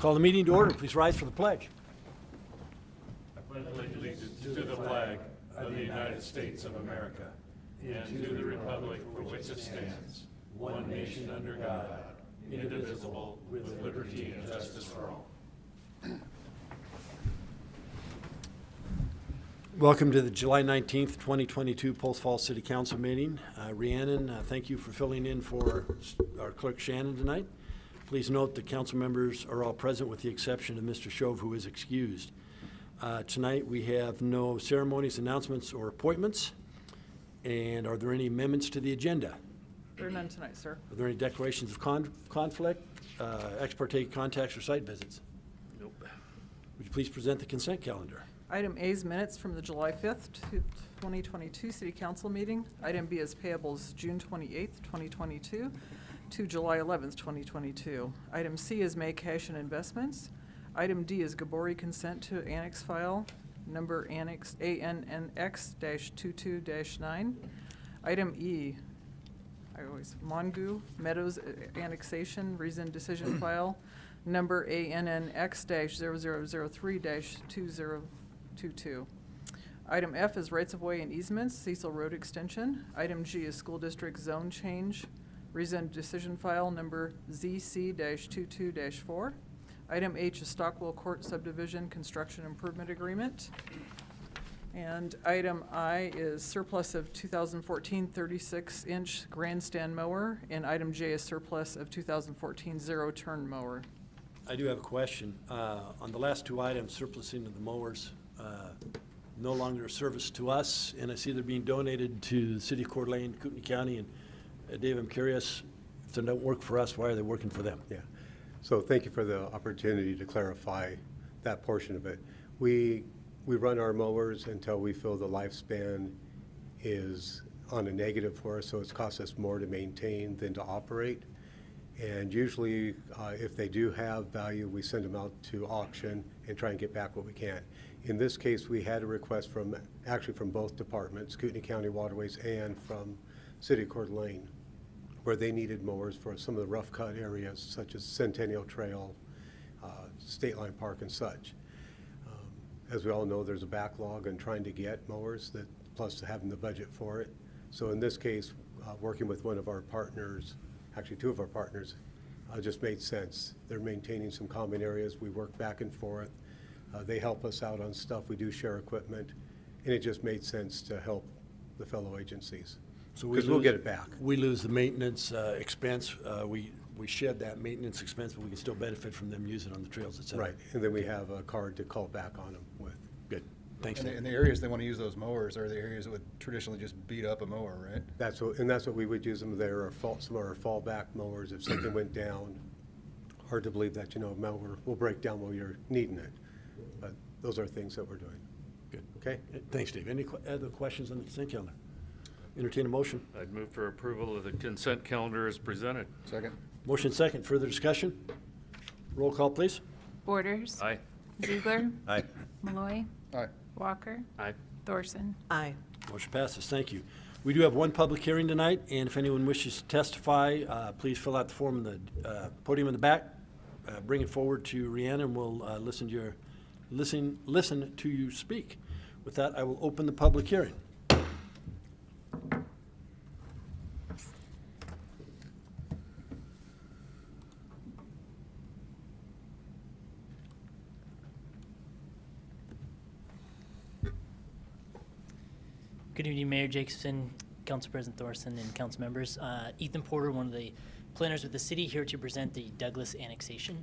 Call the meeting to order. Please rise for the pledge. I pledge allegiance to the flag of the United States of America and to the republic for which it stands, one nation under God, indivisible, with liberty and justice for all. Welcome to the July 19th, 2022 Post Falls City Council meeting. Rhiannon, thank you for filling in for our clerk Shannon tonight. Please note the council members are all present with the exception of Mr. Shove, who is excused. Tonight we have no ceremonies, announcements, or appointments. And are there any amendments to the agenda? There are none tonight, sir. Are there any declarations of conflict, ex parte contacts, or site visits? Nope. Would you please present the consent calendar? Item A is minutes from the July 5th, 2022 City Council meeting. Item B is payables June 28th, 2022 to July 11th, 2022. Item C is May cash and investments. Item D is Gabori consent to annex file number annex ANNX-22-9. Item E, Mongu Meadows annexation reason decision file number ANNX-0003-2022. Item F is rights of way and easements, Cecil Road extension. Item G is school district zone change, reason decision file number ZC-22-4. Item H is Stockwell Court subdivision construction improvement agreement. And item I is surplus of 2014 36-inch grandstand mower, and item J is surplus of 2014 zero-turn mower. I do have a question. On the last two items, surplusing of the mowers, no longer a service to us, and I see they're being donated to the city of Coeur d'Alene, Kootenai County, and Dave, I'm curious, if they don't work for us, why are they working for them? Yeah, so thank you for the opportunity to clarify that portion of it. We run our mowers until we feel the lifespan is on a negative for us, so it's cost us more to maintain than to operate. And usually, if they do have value, we send them out to auction and try and get back what we can. In this case, we had a request from both departments, Kootenai County Waterways and from City of Coeur d'Alene, where they needed mowers for some of the rough cut areas such as Centennial Trail, State Line Park and such. As we all know, there's a backlog in trying to get mowers, plus having the budget for it. So in this case, working with one of our partners, actually two of our partners, just made sense. They're maintaining some common areas. We work back and forth. They help us out on stuff. We do share equipment, and it just made sense to help the fellow agencies. So because we'll get it back. We lose the maintenance expense. We shed that maintenance expense, but we can still benefit from them using it on the trails, et cetera. Right, and then we have a card to call back on them with. Good. Thanks. And the areas they want to use those mowers are the areas that would traditionally just beat up a mower, right? That's what we would use them there. Some of our fallback mowers, if something went down, hard to believe that, a mower will break down while you're needing it. But those are things that we're doing. Good. Okay? Thanks, Dave. Any other questions on the consent calendar? Entertain a motion. I'd move for approval of the consent calendar as presented. Second. Motion second. Further discussion? Roll call, please. Borders. Aye. Ziegler. Aye. Malloy. Aye. Walker. Aye. Thorson. Aye. Motion passes. Thank you. We do have one public hearing tonight, and if anyone wishes to testify, please fill out the form in the podium in the back. Bring it forward to Rhiannon, and we'll listen to you speak. With that, I will open the public hearing. Good evening, Mayor Jacobson, Council President Thorson, and council members. Ethan Porter, one of the planners with the city, here to present the Douglas annexation.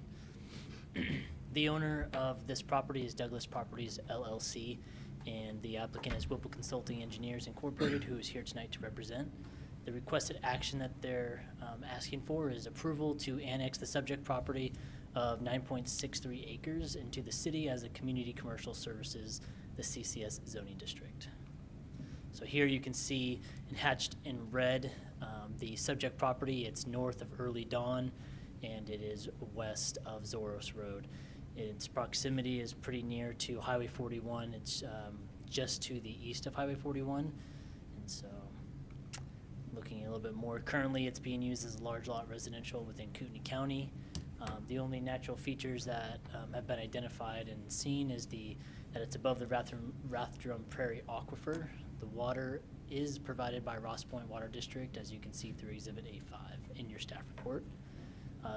The owner of this property is Douglas Properties LLC, and the applicant is Whipple Consulting Engineers Incorporated, who is here tonight to represent. The requested action that they're asking for is approval to annex the subject property of 9.63 acres into the city as a community commercial services, the CCS zoning district. So here you can see hatched in red the subject property. It's north of Early Dawn, and it is west of Zoros Road. Its proximity is pretty near to Highway 41. It's just to the east of Highway 41. And so looking a little bit more, currently it's being used as a large lot residential within Kootenai County. The only natural features that have been identified and seen is that it's above the Rathdrum Prairie Aquifer. The water is provided by Ross Pointe Water District, as you can see through Exhibit A5 in your staff report.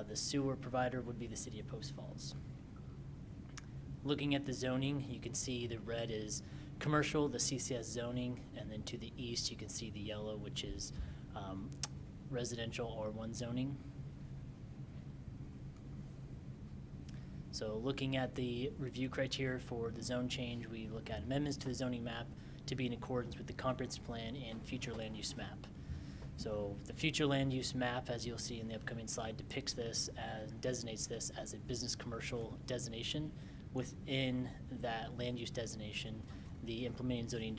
The sewer provider would be the city of Post Falls. Looking at the zoning, you can see the red is commercial, the CCS zoning, and then to the east you can see the yellow, which is residential R1 zoning. So looking at the review criteria for the zone change, we look at amendments to the zoning map to be in accordance with the comprehensive plan and future land use map. So the future land use map, as you'll see in the upcoming slide, depicts this and designates this as a business commercial designation. Within that land use designation, the implementing zoning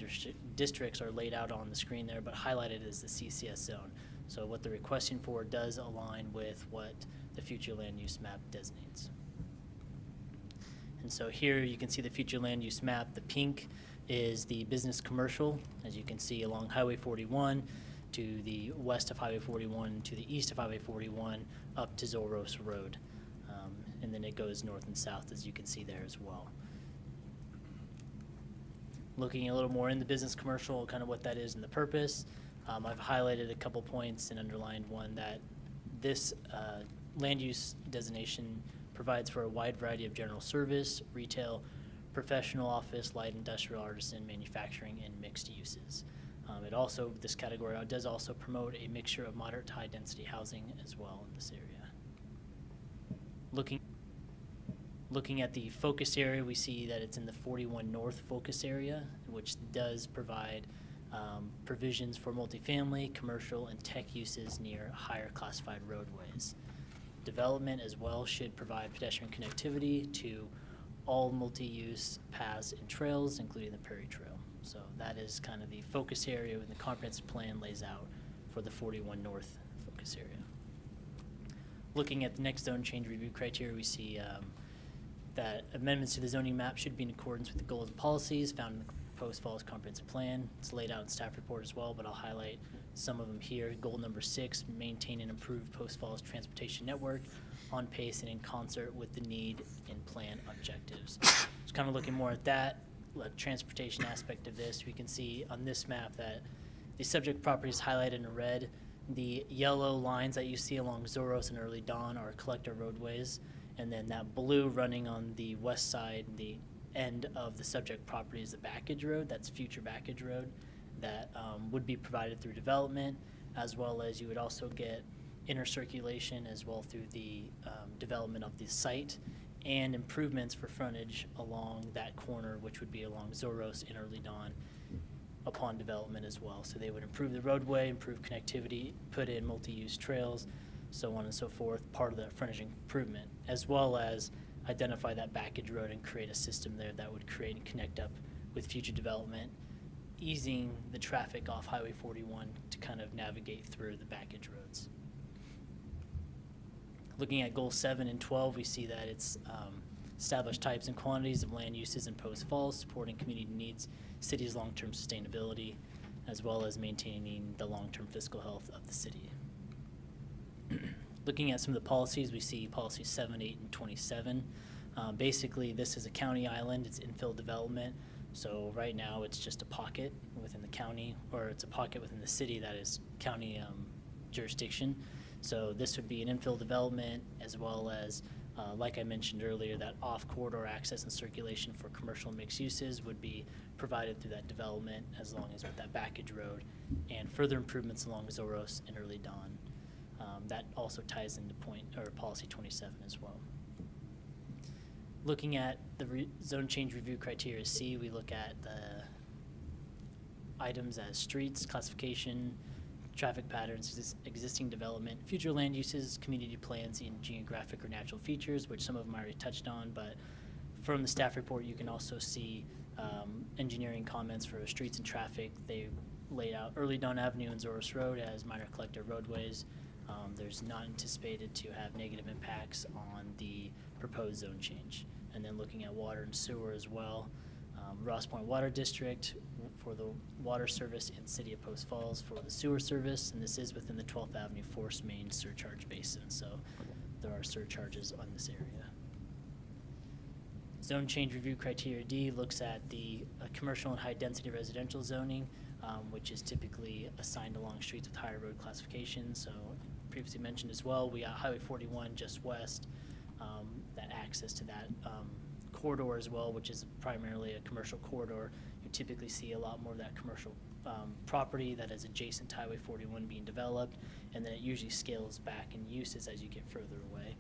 districts are laid out on the screen there, but highlighted as the CCS zone. So what they're requesting for does align with what the future land use map designates. And so here you can see the future land use map. The pink is the business commercial, as you can see along Highway 41 to the west of Highway 41 to the east of Highway 41 up to Zoros Road. And then it goes north and south, as you can see there as well. Looking a little more in the business commercial, kind of what that is and the purpose, I've highlighted a couple points and underlined one that this land use designation provides for a wide variety of general service, retail, professional office, light industrial, artisan, manufacturing, and mixed uses. It also, this category does also promote a mixture of moderate to high density housing as well in this area. Looking at the focus area, we see that it's in the 41 North focus area, which does provide provisions for multifamily, commercial, and tech uses near higher classified roadways. Development as well should provide pedestrian connectivity to all multi-use paths and trails, including the Prairie Trail. So that is kind of the focus area when the comprehensive plan lays out for the 41 North focus area. Looking at the next zone change review criteria, we see that amendments to the zoning map should be in accordance with the goals and policies found in the Post Falls Comprehensive Plan. It's laid out in staff report as well, but I'll highlight some of them here. Goal number 6, maintain and improve Post Falls transportation network on pace and in concert with the need and plan objectives. Just kind of looking more at that, transportation aspect of this. We can see on this map that the subject property is highlighted in red. The yellow lines that you see along Zoros and Early Dawn are collector roadways. And then that blue running on the west side, the end of the subject property is the backage road. That's future backage road that would be provided through development, as well as you would also get inner circulation as well through the development of the site and improvements for frontage along that corner, which would be along Zoros and Early Dawn upon development as well. So they would improve the roadway, improve connectivity, put in multi-use trails, so on and so forth, part of the frontage improvement, as well as identify that backage road and create a system there that would create and connect up with future development, easing the traffic off Highway 41 to kind of navigate through the backage roads. Looking at goals 7 and 12, we see that it's established types and quantities of land uses in Post Falls, supporting community needs, city's long-term sustainability, as well as maintaining the long-term fiscal health of the city. Looking at some of the policies, we see policies 7, 8, and 27. Basically, this is a county island. It's infill development. So right now, it's just a pocket within the county, or it's a pocket within the city that is county jurisdiction. So this would be an infill development, as well as, like I mentioned earlier, that off-corridor access and circulation for commercial mixed uses would be provided through that development, as long as with that backage road, and further improvements along Zoros and Early Dawn. That also ties into policy 27 as well. Looking at the zone change review criteria C, we look at the items as streets, classification, traffic patterns, existing development, future land uses, community plans, and geographic or natural features, which some of them I already touched on, but from the staff report you can also see engineering comments for streets and traffic. They laid out Early Dawn Avenue and Zoros Road as minor collector roadways. There's not anticipated to have negative impacts on the proposed zone change. And then looking at water and sewer as well, Ross Pointe Water District for the water service and City of Post Falls for the sewer service, and this is within the 12th Avenue Forest Main Surcharge Basin. So there are surcharges on this area. Zone change review criteria D looks at the commercial and high-density residential zoning, which is typically assigned along streets with higher road classification. So previously mentioned as well, we got Highway 41 just west, that access to that corridor as well, which is primarily a commercial corridor. You typically see a lot more of that commercial property that is adjacent to Highway 41 being developed, and then it usually scales back in uses as you get further away.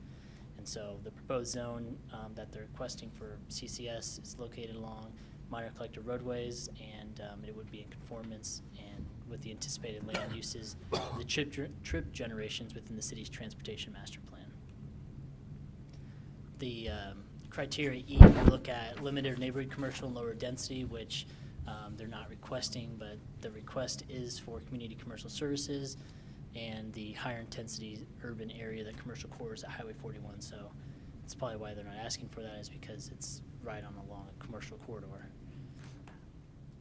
And so the proposed zone that they're requesting for CCS is located along minor collector roadways, and it would be in conformance and with the anticipated land uses, the trip generations within the city's transportation master plan. The criteria E, we look at limited neighborhood commercial and lower density, which they're not requesting, but the request is for community commercial services and the higher intensity urban area, that commercial corridors at Highway 41. So that's probably why they're not asking for that, is because it's right on along a commercial corridor.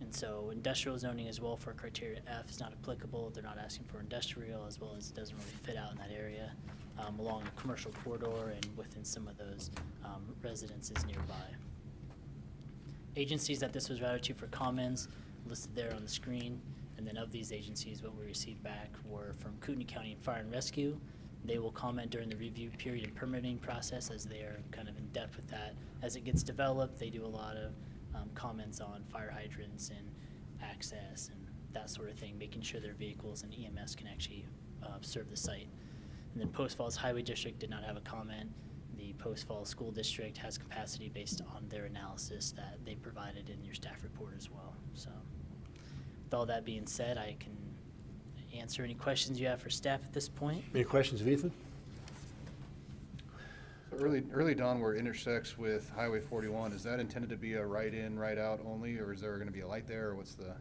And so industrial zoning as well for criteria F is not applicable. They're not asking for industrial, as well as it doesn't really fit out in that area along a commercial corridor and within some of those residences nearby. Agencies that this was routed to for comments listed there on the screen. And then of these agencies, what we received back were from Kootenai County Fire and Rescue. They will comment during the review period and permitting process, as they are kind of in depth with that. As it gets developed, they do a lot of comments on fire hydrants and access and that sort of thing, making sure their vehicles and EMS can actually serve the site. And then Post Falls Highway District did not have a comment. The Post Falls School District has capacity based on their analysis that they provided in your staff report as well. So with all that being said, I can answer any questions you have for staff at this point. Any questions of Ethan? Early dawn where it intersects with Highway 41, is that intended to be a right in, right out only, or is there going to be a light there, or what's the?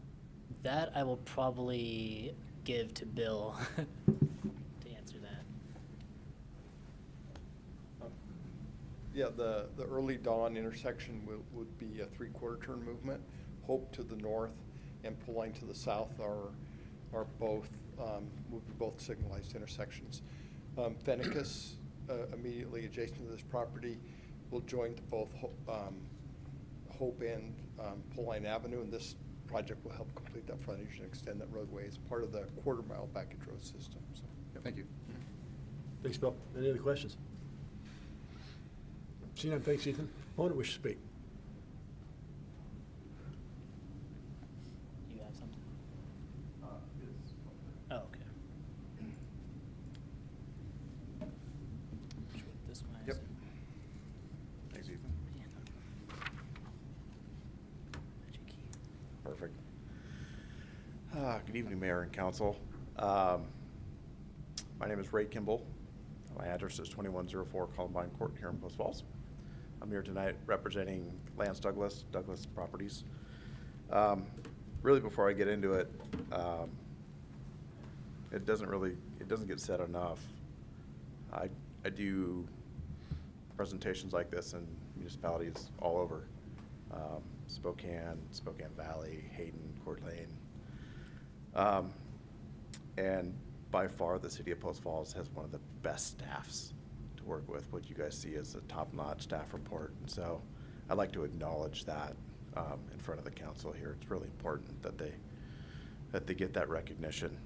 That I will probably give to Bill to answer that. Yeah, the early dawn intersection would be a three-quarter turn movement. Hope to the north and Pointe to the south are both, would be both signalized intersections. Fennicus, immediately adjacent to this property, will join to both Hope and Poline Avenue, and this project will help complete that frontage and extend that roadway as part of the quarter-mile backage road system. So. Thank you. Thanks, Bill. Any other questions? Seeing none, thanks, Ethan. Opponent wish to speak. You have something? Oh, okay. Should we this way? Yep. Thanks, Ethan. Magic key. Perfect. Good evening, Mayor and Council. My name is Ray Kimball. My address is 2104 Columbine Court here in Post Falls. I'm here tonight representing Lance Douglas Properties. Really, before I get into it, it doesn't get said enough. I do presentations like this in municipalities all over. Spokane Valley, Hayden, Coeur d'Alene. And by far, the city of Post Falls has one of the best staffs to work with. What you guys see is a top-notch staff report. And so I'd like to acknowledge that in front of the council here. It's really important that they get that recognition.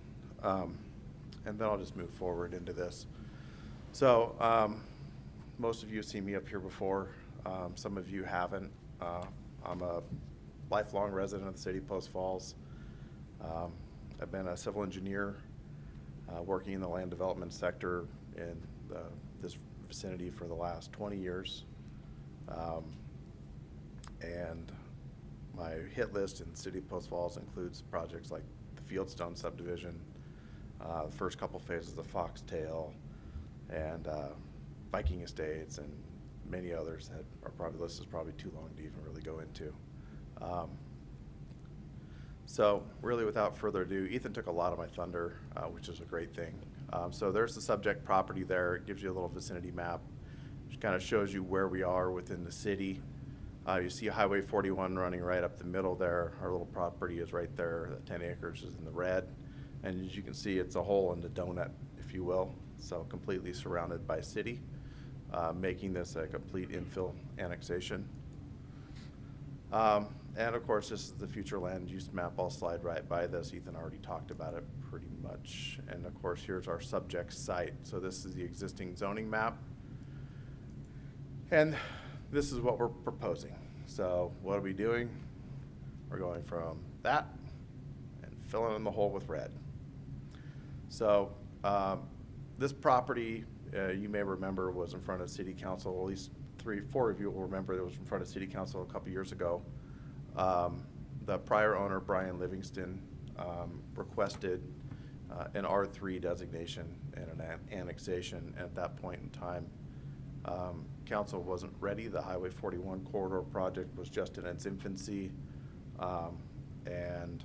And then I'll just move forward into this. So most of you have seen me up here before. Some of you haven't. I'm a lifelong resident of the city of Post Falls. I've been a civil engineer working in the land development sector in this vicinity for the last 20 years. And my hit list in the city of Post Falls includes projects like the Fieldstone subdivision, the first couple phases of Foxtail, and Viking Estates, and many others that are probably, the list is probably too long to even really go into. So really, without further ado, Ethan took a lot of my thunder, which is a great thing. So there's the subject property there. It gives you a little vicinity map, which kind of shows you where we are within the city. You see Highway 41 running right up the middle there. Our little property is right there. The 10 acres is in the red. And as you can see, it's a hole in the donut, if you will. So completely surrounded by city. making this a complete infill annexation. And of course, this is the future land use map. I'll slide right by this. Ethan already talked about it pretty much. And of course, here's our subject site. So this is the existing zoning map. And this is what we're proposing. So what are we doing? We're going from that and filling in the hole with red. So this property, you may remember, was in front of City Council. At least 3 or 4 of you will remember it was in front of City Council a couple years ago. The prior owner, Brian Livingston, requested an R3 designation and an annexation. At that point in time, council wasn't ready. The Highway 41 corridor project was just in its infancy. And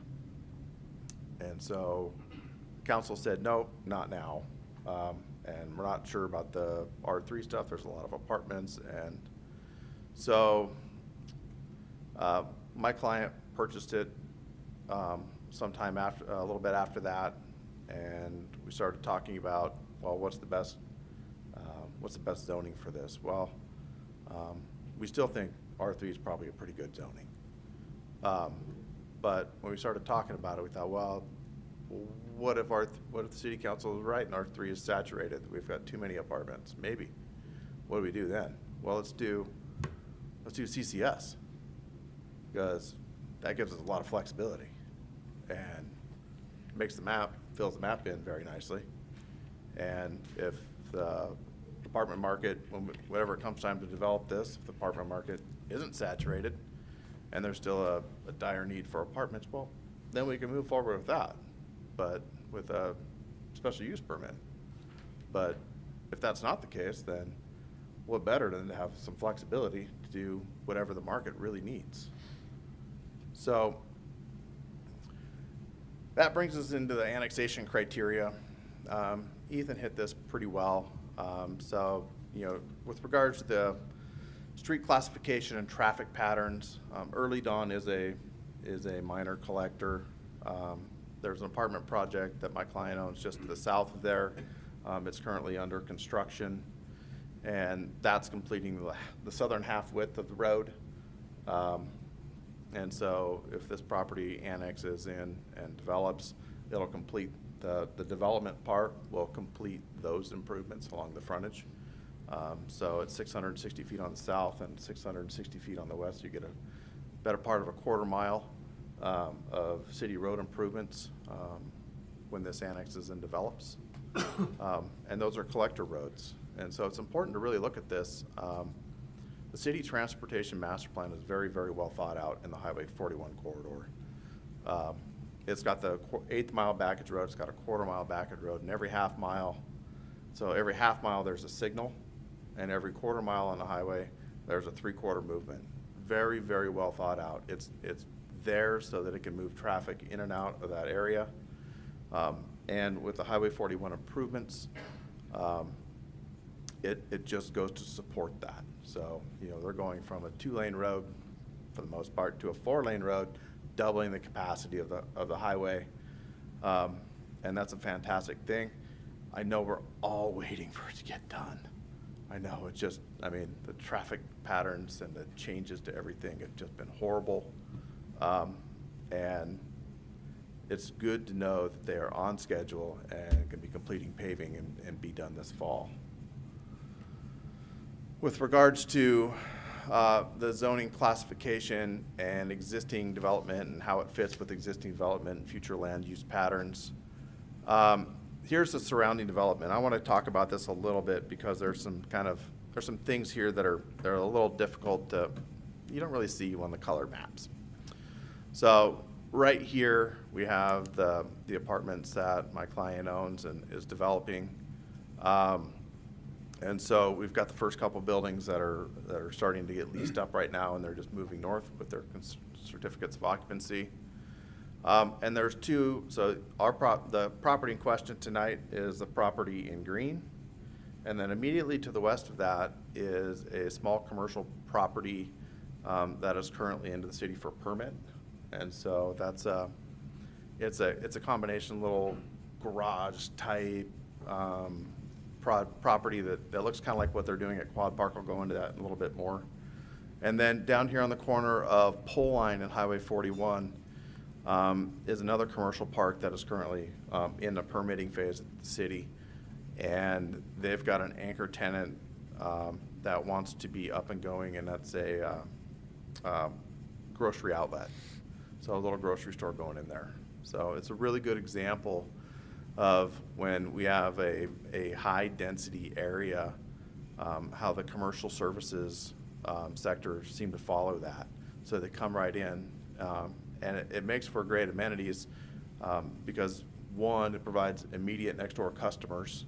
so council said, no, not now. And we're not sure about the R3 stuff. There's a lot of apartments. And so my client purchased it sometime after, a little bit after that. And we started talking about, well, what's the best zoning for this? Well, we still think R3 is probably a pretty good zoning. But when we started talking about it, we thought, well, what if the city council is right and R3 is saturated? We've got too many apartments. Maybe. What do we do then? Well, let's do CCS, because that gives us a lot of flexibility and makes the map, fills the map in very nicely. And if the apartment market, whenever it comes time to develop this, if the apartment market isn't saturated and there's still a dire need for apartments, well, then we can move forward with that, but with a special use permit. But if that's not the case, then what better than to have some flexibility to do whatever the market really needs. So that brings us into the annexation criteria. Ethan hit this pretty well. So, you know, with regards to the street classification and traffic patterns, Early Dawn is a minor collector. There's an apartment project that my client owns just to the south of there. It's currently under construction, and that's completing the southern half width of the road. And so if this property annexes in and develops, it'll complete the development part will complete those improvements along the frontage. So it's 660 feet on the south and 660 feet on the west. You get a better part of a quarter mile of city road improvements when this annexes and develops. And those are collector roads. And so it's important to really look at this. The city transportation master plan is very, very well thought out in the Highway 41 corridor. It's got the 1/8 mile backage road, it's got a 1/4 mile backage road, and every half mile, so every half mile there's a signal, and every 1/4 mile on the highway there's a 3/4 movement. Very, very well thought out. It's there so that it can move traffic in and out of that area. And with the Highway 41 improvements, it just goes to support that. So, you know, they're going from a 2-lane road, for the most part, to a 4-lane road, doubling the capacity of the highway. And that's a fantastic thing. I know we're all waiting for it to get done. I know, it's just, I mean, the traffic patterns and the changes to everything have just been horrible. And it's good to know that they are on schedule and can be completing paving and be done this fall. With regards to the zoning classification and existing development and how it fits with existing development and future land use patterns, here's the surrounding development. I want to talk about this a little bit because there's some things here that are a little difficult to, you don't really see on the color maps. So right here we have the apartments that my client owns and is developing. And so we've got the first couple buildings that are starting to get leased up right now, and they're just moving north with their certificates of occupancy. And there's two, so the property in question tonight is the property in green. And then immediately to the west of that is a small commercial property that is currently into the city for permit. And so that's it's a combination little garage type property that looks kind of like what they're doing at Quad Park. I'll go into that a little bit more. And then down here on the corner of Pointe and Highway 41 is another commercial park that is currently in the permitting phase of the city. And they've got an anchor tenant that wants to be up and going, and that's a grocery outlet. So a little grocery store going in there. So it's a really good example of when we have a high-density area, how the commercial services sector seem to follow that. So they come right in, and it makes for great amenities because, one, it provides immediate next-door customers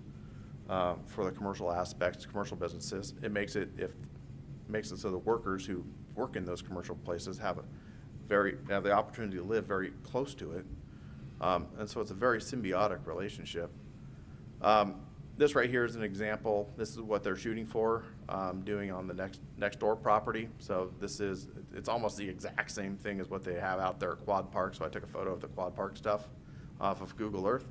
for the commercial aspects, commercial businesses. It makes it so the workers who work in those commercial places have the opportunity to live very close to it. And so it's a very symbiotic relationship. This right here is an example. This is what they're shooting for, doing on the next door property. So it's almost the exact same thing as what they have out there at Quad Park. So I took a photo of the Quad Park stuff off of Google Earth.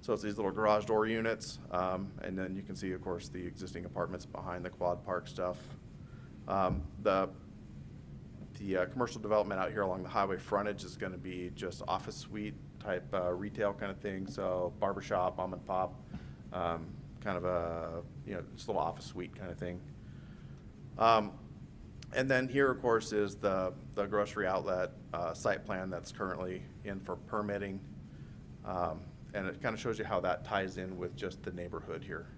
So it's these little garage door units, and then you can see, of course, the existing apartments behind the Quad Park stuff. The commercial development out here along the highway frontage is going to be just office suite type retail kind of thing. So barbershop, mom and pop, kind of a just a little office suite kind of thing. And then here, of course, is the grocery outlet site plan that's currently in for permitting. And it kind of shows you how that ties in with just the neighborhood here.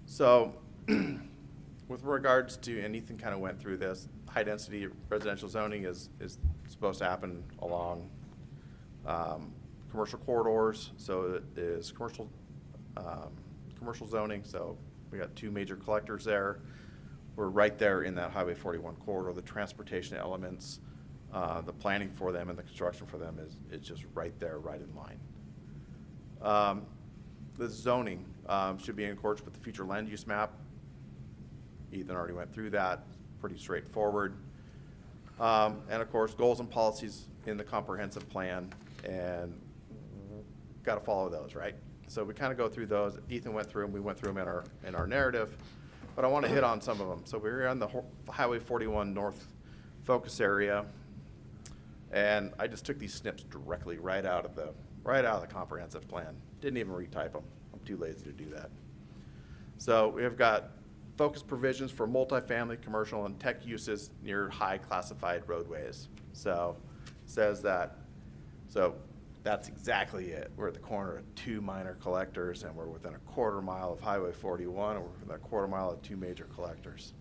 So with regards to, and Ethan kind of went through this, high density residential zoning is supposed to happen along commercial corridors. So it is commercial zoning. So we got two major collectors there. We're right there in that Highway 41 corridor. The transportation elements, the planning for them and the construction for them is just right there, right in line. The zoning should be in accordance with the future land use map. Ethan already went through that, pretty straightforward. And of course, goals and policies in the comprehensive plan, and got to follow those, right? So we kind of go through those. Ethan went through them, we went through them in our narrative, but I want to hit on some of them. So we're on the Highway 41 North focus area, and I just took these snips directly right out of the comprehensive plan. Didn't even retype them. I'm too lazy to do that. So we've got focus provisions for multifamily, commercial, and tech uses near high classified roadways. So it says that, so that's exactly it. We're at the corner of two minor collectors, and we're within a quarter mile of Highway 41, and we're within a quarter mile of two major collectors.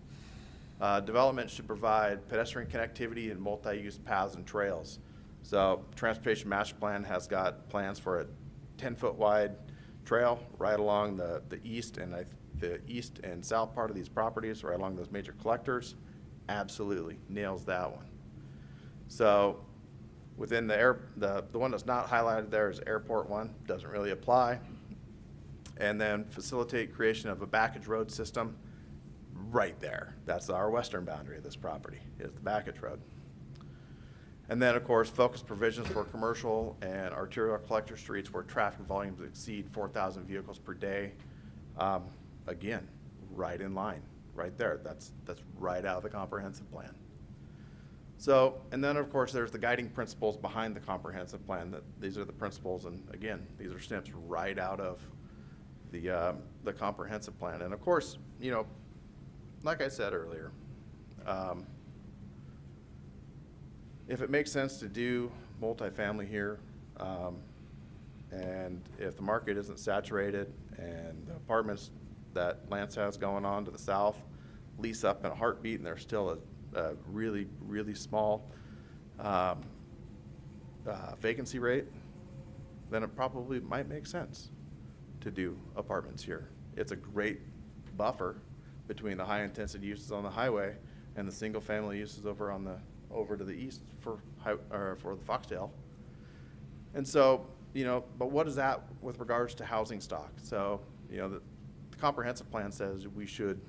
Development should provide pedestrian connectivity and multi-use paths and trails. So Transportation Master Plan has got plans for a 10-foot wide trail right along the east and south part of these properties, right along those major collectors. Absolutely nails that one. So within the one that's not highlighted there is Airport 1, doesn't really apply. And then facilitate creation of a backage road system right there. That's our western boundary of this property, is the backage road. And then, of course, focus provisions for commercial and arterial collector streets where traffic volumes exceed 4,000 vehicles per day. Again, right in line, right there. That's right out of the comprehensive plan. So, and then, of course, there's the guiding principles behind the comprehensive plan. These are the principles, and again, these are snips right out of the comprehensive plan. And of course, like I said earlier, if it makes sense to do multifamily here, and if the market isn't saturated and the apartments that Lance has going on to the south lease up in a heartbeat, and there's still a really, really small vacancy rate, then it probably might make sense to do apartments here. It's a great buffer between the high-intensity uses on the highway and the single-family uses over to the east for the Foxtail. And so, but what is that with regards to housing stock? So, the comprehensive plan says we should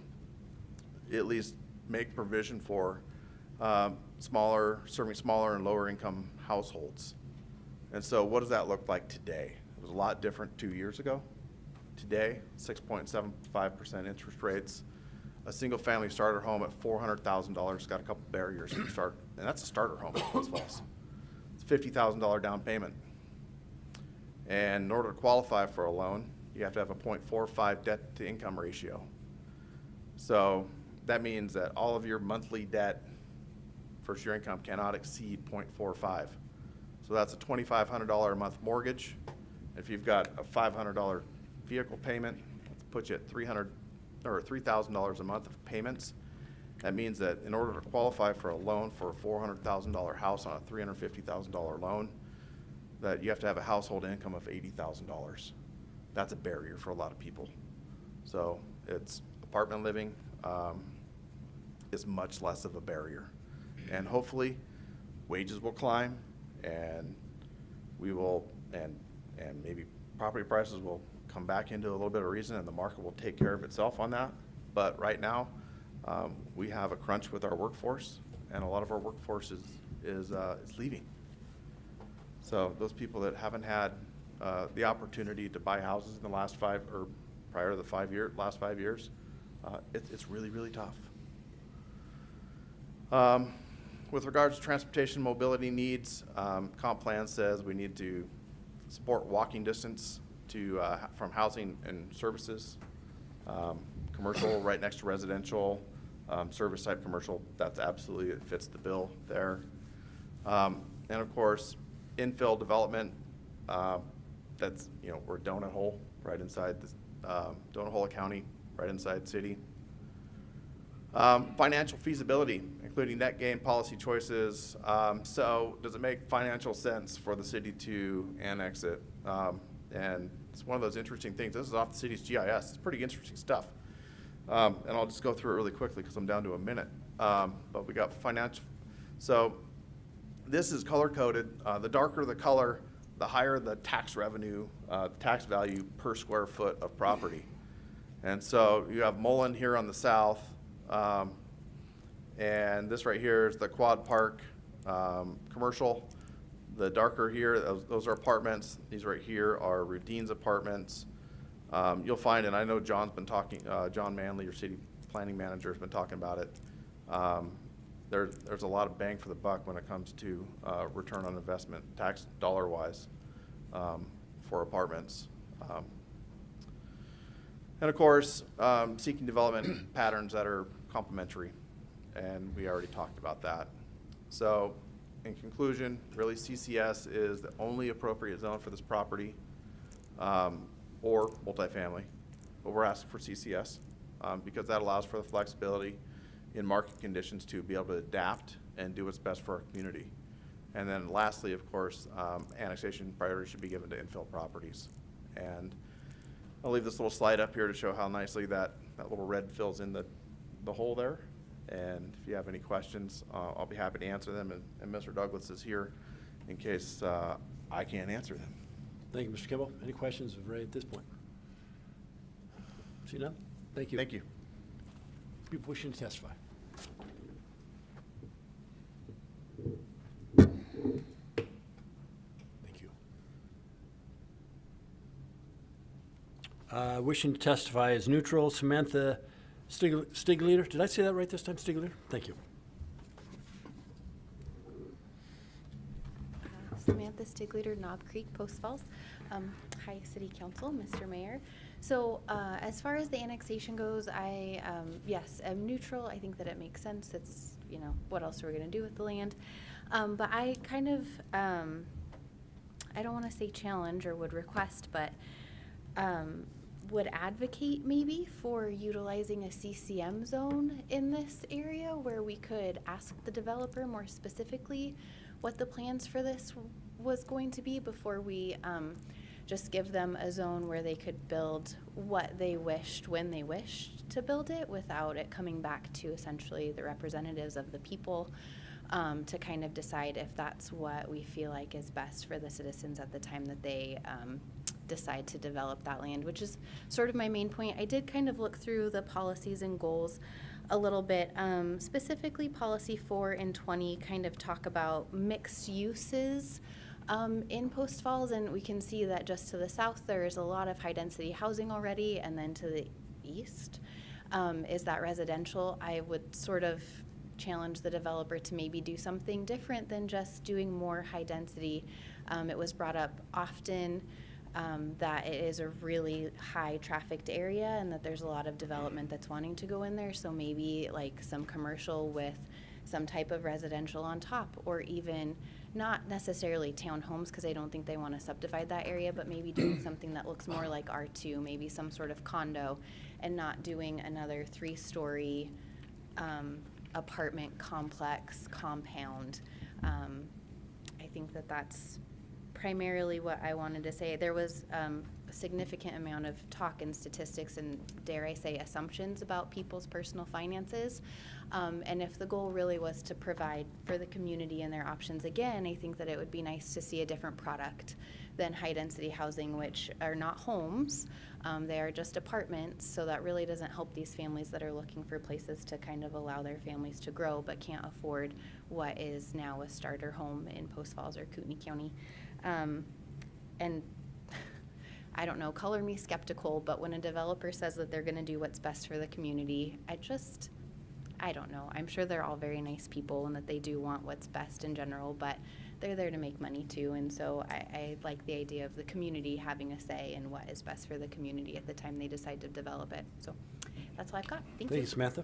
at least make provision for serving smaller and lower income households. And so what does that look like today? It was a lot different 2 years ago. today, 6.75% interest rates. A single-family starter home at $400,000 got a couple barriers to start, and that's a starter home in Post Falls. It's $50,000 down payment. And in order to qualify for a loan, you have to have a 0.45 debt-to-income ratio. So that means that all of your monthly debt, first-year income, cannot exceed 0.45. So that's a $2,500 a month mortgage. If you've got a $500 vehicle payment, that puts you at $3,000 a month of payments. That means that in order to qualify for a loan for a $400,000 house on a $350,000 loan, that you have to have a household income of $80,000. That's a barrier for a lot of people. So it's apartment living is much less of a barrier. And hopefully wages will climb and we will, and maybe property prices will come back into a little bit of reason and the market will take care of itself on that. But right now, we have a crunch with our workforce and a lot of our workforce is leaving. So those people that haven't had the opportunity to buy houses in the last prior to the last 5 years, it's really, really tough. With regards to transportation mobility needs, comp plan says we need to support walking distance to from housing and services. Commercial right next to residential, service type commercial, that's absolutely, it fits the bill there. And of course, infill development, that's, we're donut hole right inside this, donut hole county, right inside city. Financial feasibility, including net gain policy choices. So does it make financial sense for the city to annex it? And it's one of those interesting things. This is off the city's GIS. It's pretty interesting stuff. And I'll just go through it really quickly because I'm down to a minute. But we got financial. So this is color coded. The darker the color, the higher the tax revenue, tax value per square foot of property. And so you have Mullen here on the south. And this right here is the Quad Park commercial. The darker here, those are apartments. These right here are Rudine's apartments. You'll find, and I know John's been talking, John Manley, your city planning manager, has been talking about it. There's a lot of bang for the buck when it comes to return on investment, tax dollar-wise, for apartments. And of course, seeking development patterns that are complementary, and we already talked about that. So in conclusion, really CCS is the only appropriate zone for this property, or multifamily, but we're asking for CCS because that allows for the flexibility in market conditions to be able to adapt and do what's best for our community. And then lastly, of course, annexation priority should be given to infill properties. And I'll leave this little slide up here to show how nicely that little red fills in the hole there. And if you have any questions, I'll be happy to answer them. And Mr. Douglas is here in case I can't answer them. Thank you, Mr. Kimball. Any questions of Ray at this point? See none? Thank you. Thank you. People wishing to testify. Thank you. Wishing to testify as neutral, Samantha Stigleader. Did I say that right this time, Stigleader? Thank you. Samantha Stigleader, Knob Creek, Post Falls. Hi, City Council, Mr. Mayor. So as far as the annexation goes, yes, I'm neutral. I think that it makes sense. It's, what else are we going to do with the land? But I kind of, I don't want to say challenge or would request, but would advocate maybe for utilizing a CCM zone in this area where we could ask the developer more specifically what the plans for this was going to be before we just give them a zone where they could build what they wished when they wished to build it without it coming back to essentially the representatives of the people to kind of decide if that's what we feel like is best for the citizens at the time that they decide to develop that land, which is sort of my main point. I did kind of look through the policies and goals a little bit. Specifically, policy 4 and 20 kind of talk about mixed uses in Post Falls, and we can see that just to the south, there's a lot of high-density housing already, and then to the east is that residential. I would sort of challenge the developer to maybe do something different than just doing more high-density. It was brought up often that it is a really high-trafficked area and that there's a lot of development that's wanting to go in there, so maybe like some commercial with some type of residential on top, or even not necessarily townhomes, because I don't think they want to subdivide that area, but maybe doing something that looks more like R2, maybe some sort of condo, and not doing another 3-story apartment complex compound. I think that that's primarily what I wanted to say. There was a significant amount of talk and statistics and, dare I say, assumptions about people's personal finances. And if the goal really was to provide for the community and their options again, I think that it would be nice to see a different product than high-density housing, which are not homes. They are just apartments, so that really doesn't help these families that are looking for places to kind of allow their families to grow but can't afford what is now a starter home in Post Falls or Kootenai County. And I don't know, color me skeptical, but when a developer says that they're gonna do what's best for the community, I don't know. I'm sure they're all very nice people and that they do want what's best in general, but they're there to make money too. And so I like the idea of the community having a say in what is best for the community at the time they decide to develop it. So that's all I've got. Thank you. Thank you, Samantha.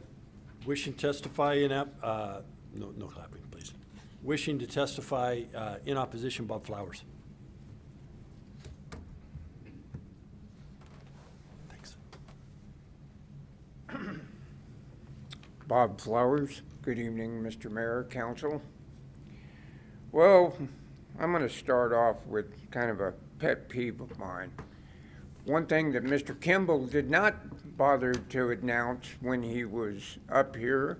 Wishing to testify in, no clapping, please. Wishing to testify in opposition, Bob Flowers. Thanks. Bob Flowers. Good evening, Mr. Mayor, Council. Well, I'm going to start off with kind of a pet peeve of mine. One thing that Mr. Kimball did not bother to announce when he was up here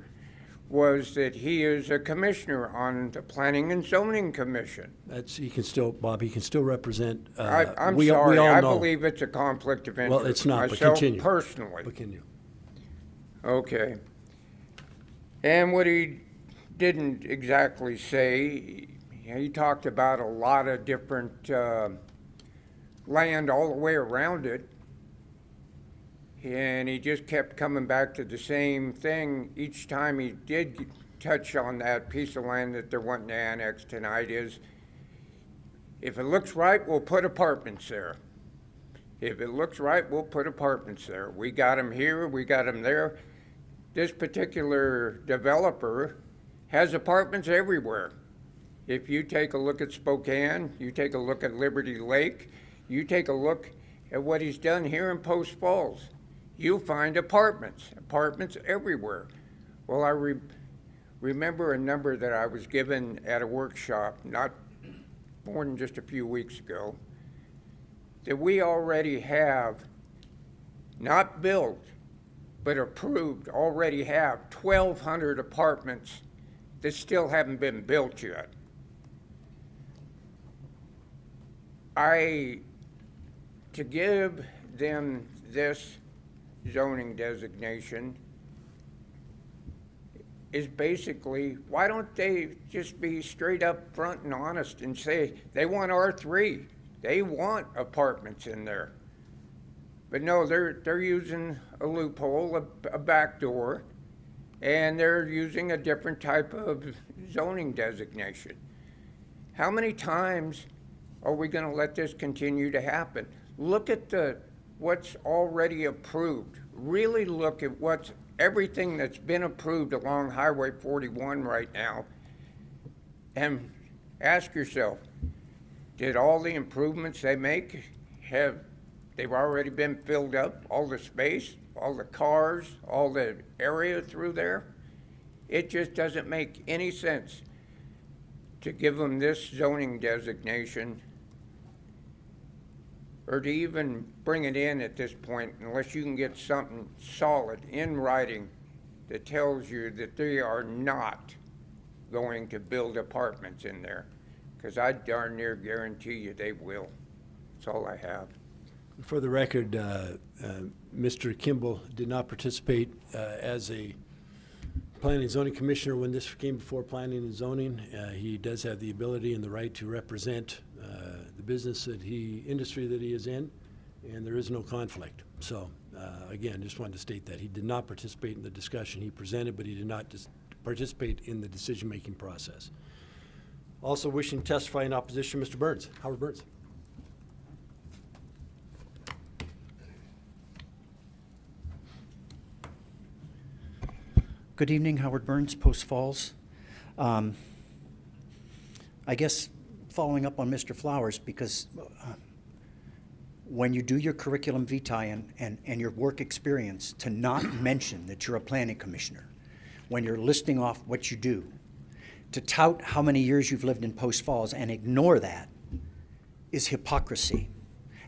was that he is a commissioner on the Planning and Zoning Commission. He can still, Bob, he can still represent. I'm we sorry, all I know. believe it's a conflict of interest. Well, it's not, but myself continue. personally. But continue. Okay. And what he didn't exactly say, he talked about a lot of different land all the way around it. And he just kept coming back to the same thing each time he did touch on that piece of land that they're wanting to annex tonight is, if it looks right, we'll put apartments there. If it looks right, we'll put apartments there. We got them here, we got them there. This particular developer has apartments everywhere. If you take a look at Spokane, you take a look at Liberty Lake, you take a look at what he's done here in Post Falls, you'll find apartments everywhere. Well, I remember a number that I was given at a workshop not more than just a few weeks ago, that we already have, not built, but approved, already have 1,200 apartments that still haven't been built yet. To give them this zoning designation is basically, why don't they just be straight up front and honest and say they want R3, they want apartments in there. But no, they're using a loophole, a backdoor, and they're using a different type of zoning designation. How many times are we going to let this continue to happen? Look at what's already approved. Really look at everything that's been approved along Highway 41 right now, and ask yourself, did all the improvements they make they've already been filled up, all the space, all the cars, all the area through there? It just doesn't make any sense to give them this zoning designation or to even bring it in at this point unless you can get something solid in writing that tells you that they are not going to build apartments in there, because I darn near guarantee you they will. That's all I have. For the record, Mr. Kimball did not participate as a Planning and Zoning Commissioner when this came before Planning and Zoning. He does have the ability and the right to represent the business industry that he is in, and there is no conflict. So, again, just wanted to state that. He did not participate in the discussion he presented, but he did not participate in the decision-making process. Also wishing to testify in opposition, Mr. Burns, Howard Burns. Good evening, Howard Burns, Post Falls. I guess following up on Mr. Flowers, because when you do your curriculum vitae and your work experience, to not mention that you're a planning commissioner, when you're listing off what you do, to tout how many years you've lived in Post Falls and ignore that is hypocrisy.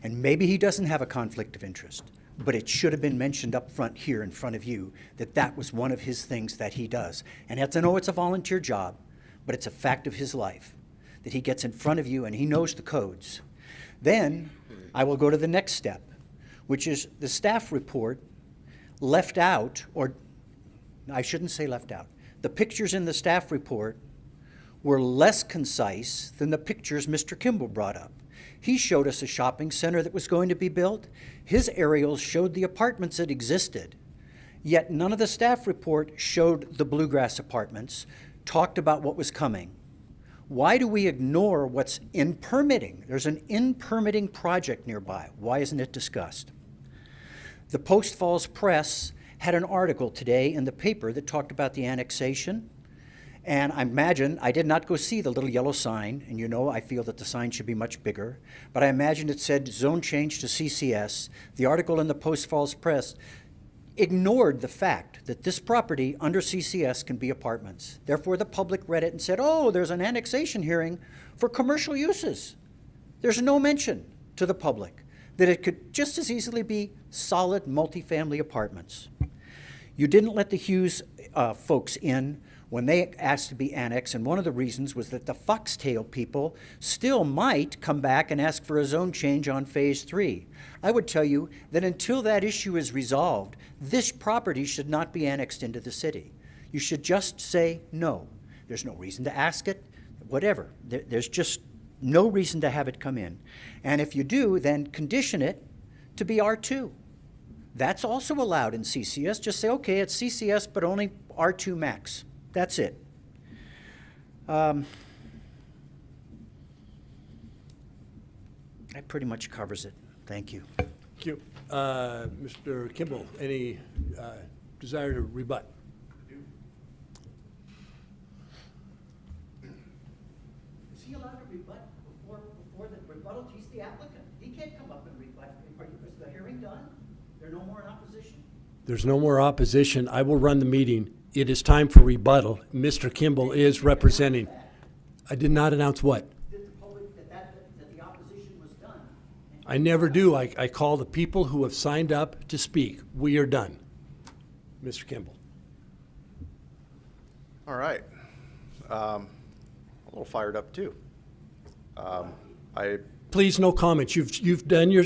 And maybe he doesn't have a conflict of interest, but it should have been mentioned up front here in front of you that that was one of his things that he does. And I know it's a volunteer job, but it's a fact of his life that he gets in front of you and he knows the codes. Then I will go to the next step, which is the staff report left out, or I shouldn't say left out. The pictures in the staff report were less concise than the pictures Mr. Kimball brought up. He showed us a shopping center that was going to be built. His aerials showed the apartments that existed. Yet none of the staff report showed the Bluegrass apartments, talked about what was coming. Why do we ignore what's in permitting? There's an in-permitting project nearby. Why isn't it discussed? The Post Falls Press had an article today in the paper that talked about the annexation. And I imagine, I did not go see the little yellow sign, and you know I feel that the sign should be much bigger, but I imagine it said zone change to CCS. The article in the Post Falls Press ignored the fact that this property under CCS can be apartments. Therefore, the public read it and said, oh, there's an annexation hearing for commercial uses. There's no mention to the public that it could just as easily be solid multifamily apartments. You didn't let the Hughes folks in when they asked to be annexed, and one of the reasons was that the Foxtail people still might come back and ask for a zone change on Phase 3. I would tell you that until that issue is resolved, this property should not be annexed into the city. You should just say no. There's no reason to ask it, whatever. There's just no reason to have it come in. And if you do, then condition it to be R2. That's also allowed in CCS. Just say, okay, it's CCS, but only R2 max. That's it. That pretty much covers it. Thank you. Thank you. Mr. Kimball, any desire to rebut? Is he allowed to rebut before the rebuttal? He's the applicant. He can't come up and rebut. Is the hearing done? There's no more in opposition? There's no more opposition. I will run the meeting. It is time for rebuttal. Mr. Kimball is representing. I did not announce what? That the public, that the opposition was done. I never do. I call the people who have signed up to speak. We are done. Mr. Kimball. All right. A little fired up too. Please, no comments. You've done your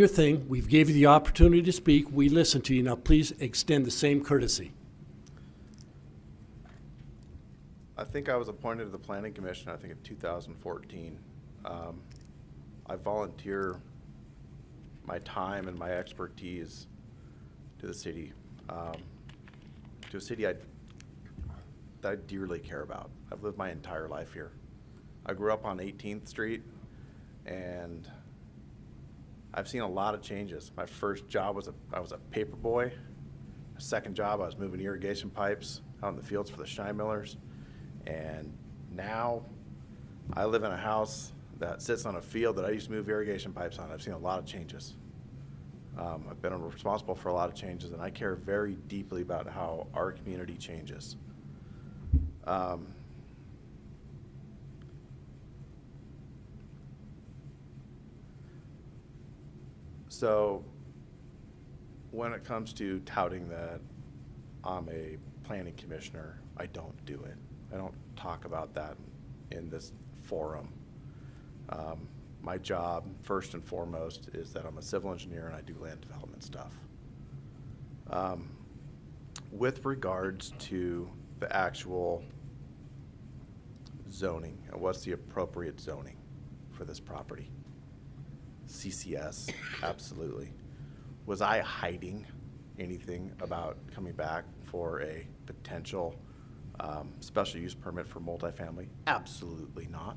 thing. We've gave you the opportunity to speak. We listened to you. Now, please extend the same courtesy. I think I was appointed to the Planning Commission, I think in 2014. I volunteer my time and my expertise to the city, to a city that I dearly care about. I've lived my entire life here. I grew up on 18th Street, and I've seen a lot of changes. My first job was I was a paper boy. My second job, I was moving irrigation pipes out in the fields for the Shine Millers. And now I live in a house that sits on a field that I used to move irrigation pipes on. I've seen a lot of changes. I've been responsible for a lot of changes, and I care very deeply about how our community changes. So when it comes to touting that I'm a planning commissioner, I don't do it. I don't talk about that in this forum. My job, first and foremost, is that I'm a civil engineer and I do land development stuff. With regards to the actual zoning and what's the appropriate zoning for this property. CCS, absolutely. Was I hiding anything about coming back for a potential special use permit for multifamily? Absolutely not.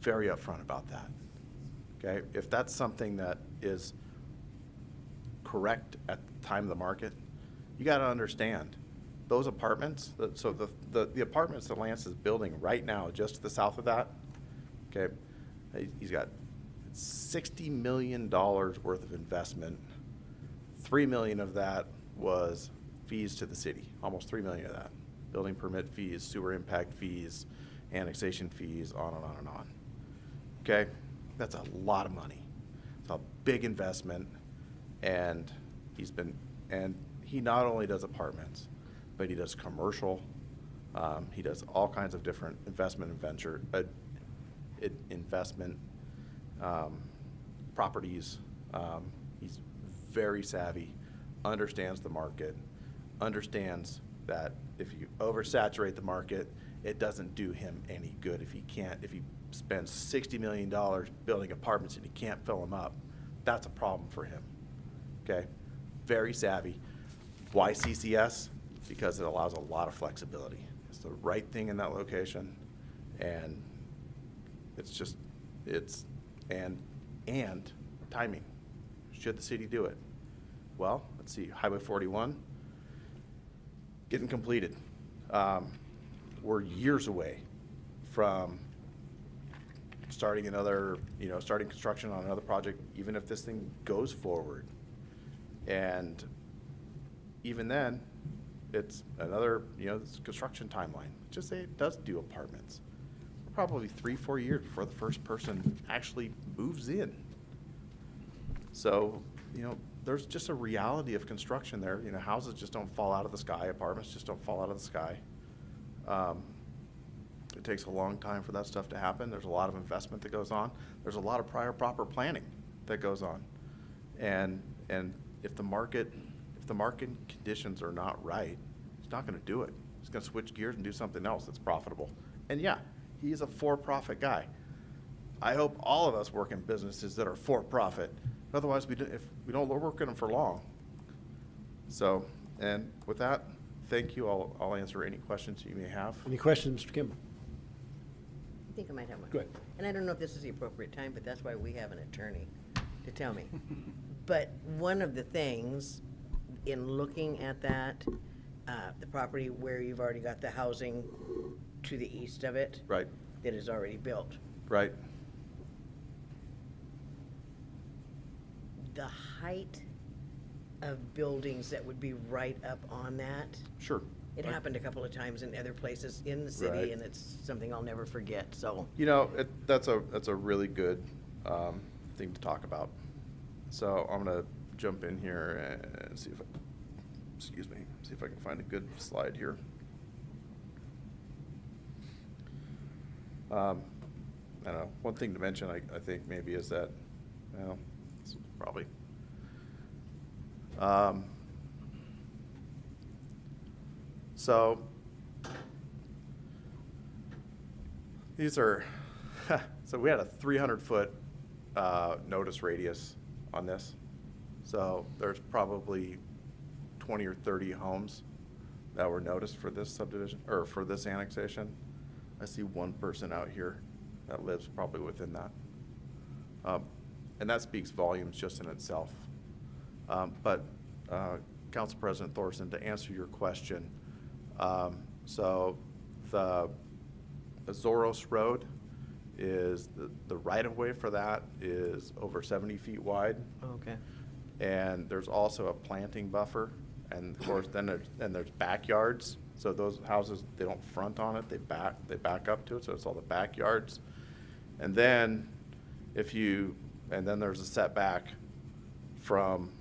Very upfront about that. Okay, if that's something that is correct at the time of the market, you got to understand those apartments. So the apartments that Lance is building right now, just to the south of that. Okay, he's got $60 million worth of investment. $3 million of that was fees to the city. Almost $3 million of that. Building permit fees, sewer impact fees, annexation fees, on and on and on. Okay, that's a lot of money. It's a big investment, and he not only does apartments, but he does commercial. He does all kinds of different investment and venture investment properties. He's very savvy, understands the market, understands that if you oversaturate the market, it doesn't do him any good if he spends $60 million building apartments and he can't fill them up. That's a problem for him. Okay, very savvy. Why CCS? Because it allows a lot of flexibility. It's the right thing in that location, and and timing. Should the city do it? Well, let's see, Highway 41, getting completed. We're years away from starting construction on another project, even if this thing goes forward. And even then, it's another, it's construction timeline. Just say it does do apartments. Probably 3-4 years before the first person actually moves in. So, there's just a reality of construction there. Houses just don't fall out of the sky. Apartments just don't fall out of the sky. It takes a long time for that stuff to happen. There's a lot of investment that goes on. There's a lot of prior proper planning that goes on. And if the market conditions are not right, he's not going to do it. He's going to switch gears and do something else that's profitable. And yeah, he's a for-profit guy. I hope all of us work in businesses that are for-profit. Otherwise, if we don't work in them for long. So, and with that, thank you. I'll answer any questions you may have. Any questions, Mr. Kimball? I think I might have one. Go ahead. And I don't know if this is the appropriate time, but that's why we have an attorney to tell me. But one of the things in looking at that, the property where you've already got the housing to the east of it. Right. That is already built. Right. The height of buildings that would be right up on that. Sure. It happened a couple of times in other places in the city, Right. and it's something I'll never forget, so. That's a really good thing to talk about. So I'm going to jump in here and see if I can find a good slide here. I don't know. One thing to mention, I think maybe is that, it's probably. So these are, so we had a 300-foot notice radius on this. So there's probably 20 or 30 homes that were noticed for this subdivision, or for this annexation. I see one person out here that lives probably within that. And that speaks volumes just in itself. But Council President Thorson, to answer your question, so the Zoros Road is, the right-of-way for that is over 70 feet wide. Okay. And there's also a planting buffer, and of course then there's backyards. So those houses, they don't front on it, they back up to it, so it's all the backyards. And then then there's a setback from,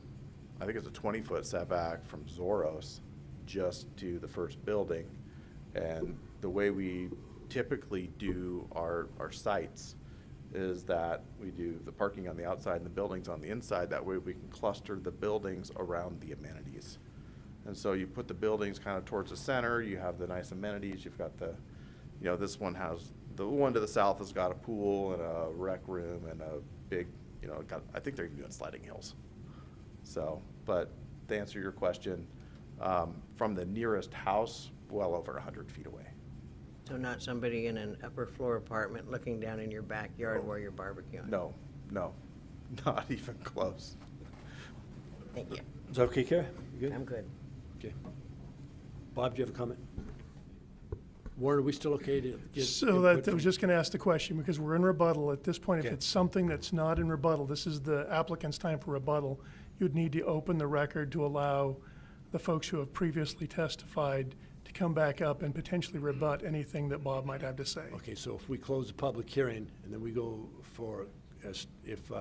I think it's a 20-foot setback from Zoros just to the first building. And the way we typically do our sites is that we do the parking on the outside and the buildings on the inside. That way we can cluster the buildings around the amenities. And so you put the buildings kind of towards the center, you have the nice amenities, you've got this one has The one to the south has got a pool and a rec room and a big, I think they're even doing sliding hills. So, but to answer your question, from the nearest house, well over 100 feet away. So not somebody in an upper floor apartment looking down in your backyard where you're barbecuing? No, not even close. Thank you. Is that okay, Kara? You good? I'm good. Okay. Bob, do you have a comment? Warren, are we still okay to give? So input that, I from- was just going to ask the question, because we're in rebuttal. At this point, if Okay. it's something that's not in rebuttal, this is the applicant's time for rebuttal, you'd need to open the record to allow the folks who have previously testified to come back up and potentially rebut anything that Bob might have to say. Okay, so if we close the public hearing and then we go for, if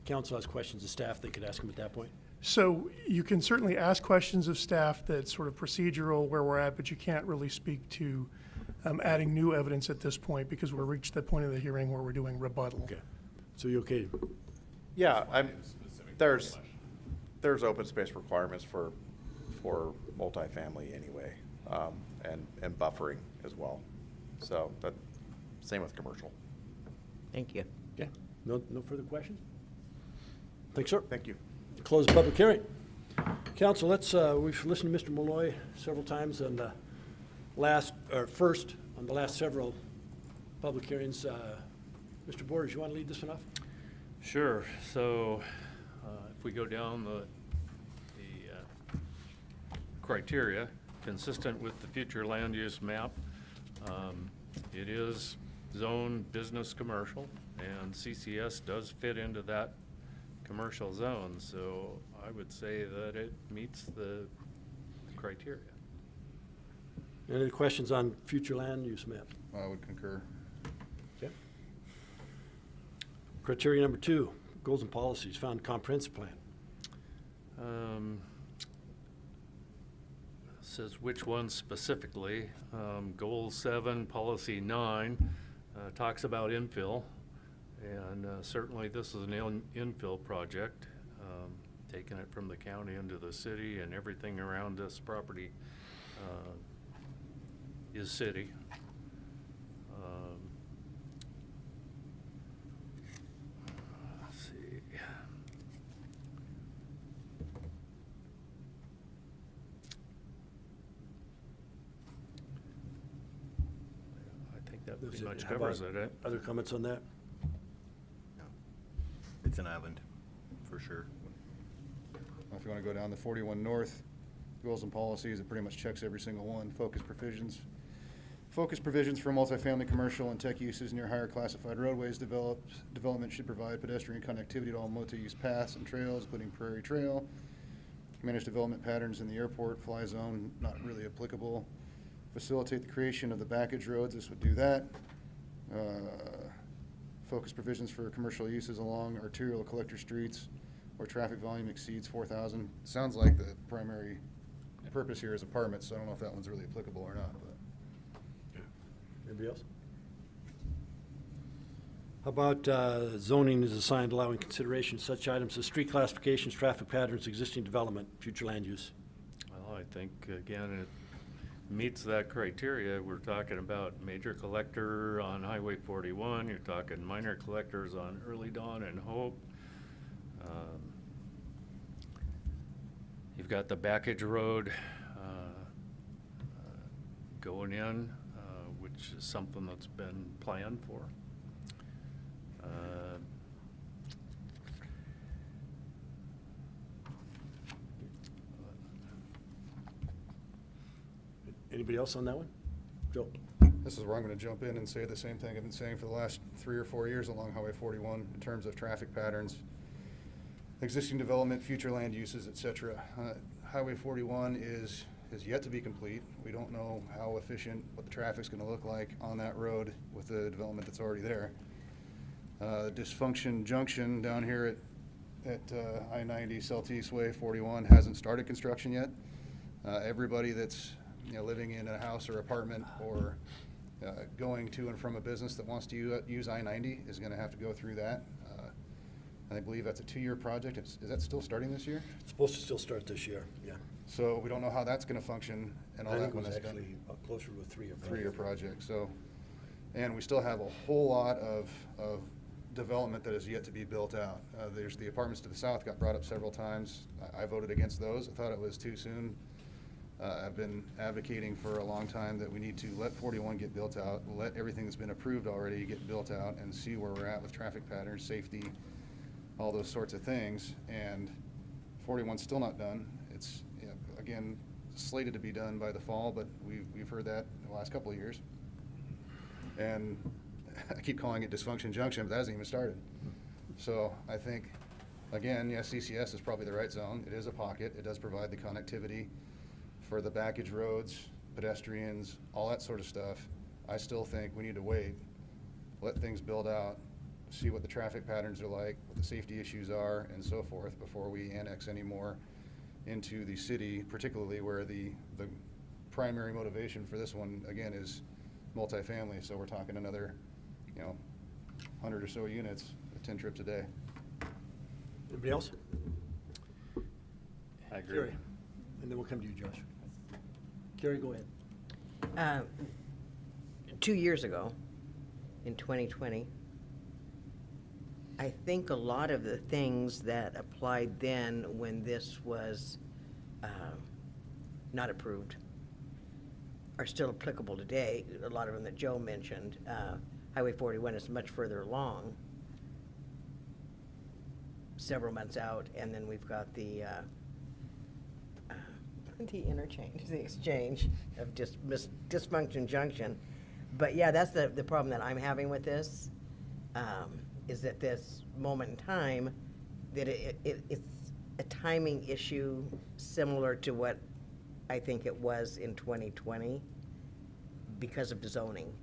council has questions of staff, they could ask them at that point? So you can certainly ask questions of staff that's sort of procedural where we're at, but you can't really speak to adding new evidence at this point, because we're reached the point of the hearing where we're doing rebuttal. Okay. So you okay? Yeah, there's open space requirements for multifamily anyway, and buffering as well. So, but same with commercial. Thank you. Okay. No further questions? Thanks, sir. Thank you. Close the public hearing. Council, we've listened to Mr. Malloy several times on the last several public hearings. Mr. Borders, you want to lead this one off? Sure. So if we go down the criteria, consistent with the future land use map, it is zone business commercial, and CCS does fit into that commercial zone. So I would say that it meets the criteria. Any questions on future land use map? I would concur. Okay. Criteria number 2, goals and policies found in comprehensive plan. Says which one specifically. Goal 7, policy 9 talks about infill, and certainly this is an infill project, taking it from the county into the city, and everything around this property is city. Let's see. I think that pretty much How covers about it. Other comments on that? It's an island, for sure. If you want to go down the 41 North, goals and policies, it pretty much checks every single one. Focus provisions for multifamily, commercial, and tech uses near higher classified roadways. Development should provide pedestrian connectivity to all multi-use paths and trails, including Prairie Trail. Manage development patterns in the airport, fly zone, not really applicable. Facilitate the creation of the backage roads, this would do that. Focus provisions for commercial uses along arterial collector streets where traffic volume exceeds 4,000. Sounds like the primary purpose here is apartments, so I don't know if that one's really applicable or not, but. Anybody else? How about zoning is assigned allowing consideration of such items as street classifications, traffic patterns, existing development, future land use? Well, I think, again, it meets that criteria. We're talking about major collector on Highway 41. You're talking minor collectors on Early Dawn and Hope. You've got the backage road going in, which is something that's been planned for. Anybody else on that one? Joe? This is where I'm going to jump in and say the same thing I've been saying for the last 3 or 4 years along Highway 41 in terms of traffic patterns, existing development, future land uses, et cetera. Highway 41 is yet to be complete. We don't know how efficient, what the traffic's going to look like on that road with the development that's already there. Dysfunction Junction down here at I-90 Southeast Way 41 hasn't started construction yet. Everybody that's living in a house or apartment or going to and from a business that wants to use I-90 is going to have to go through that. And I believe that's a 2-year project. Is that still starting this year? It's supposed to still start this year, yeah. So we don't know how that's going to function and all I that think it when was that's done. actually closer to a 3-year project. 3-year project. So And we still have a whole lot of development that is yet to be built out. There's the apartments to the south got brought up several times. I voted against those. I thought it was too soon. I've been advocating for a long time that we need to let 41 get built out, let everything that's been approved already get built out, and see where we're at with traffic patterns, safety, all those sorts of things. And 41's still not done. It's, you know, again, slated to be done by the fall, but we've heard that in the last couple of years. And I keep calling it Dysfunction Junction, but that hasn't even started. So I think, again, yes, CCS is probably the right zone. It is a pocket. It does provide the connectivity for the backage roads, pedestrians, all that sort of stuff. I still think we need to wait, let things build out, see what the traffic patterns are like, what the safety issues are, and so forth, before we annex any more into the city, particularly where the primary motivation for this one, again, is multifamily. So we're talking another, 100 or so units at 10 trips a day. Anybody else? I agree. Carrie, and then we'll come to you, Josh. Carrie, go ahead. 2 years ago, in 2020, I think a lot of the things that applied then when this was not approved are still applicable today. A lot of them that Joe mentioned. Highway 41 is much further along, several months out, and then we've got the interchange, the exchange of Dysfunction Junction. But yeah, that's the problem that I'm having with this, is that this moment in time, that it's a timing issue similar to what I think it was in 2020 because of the zoning.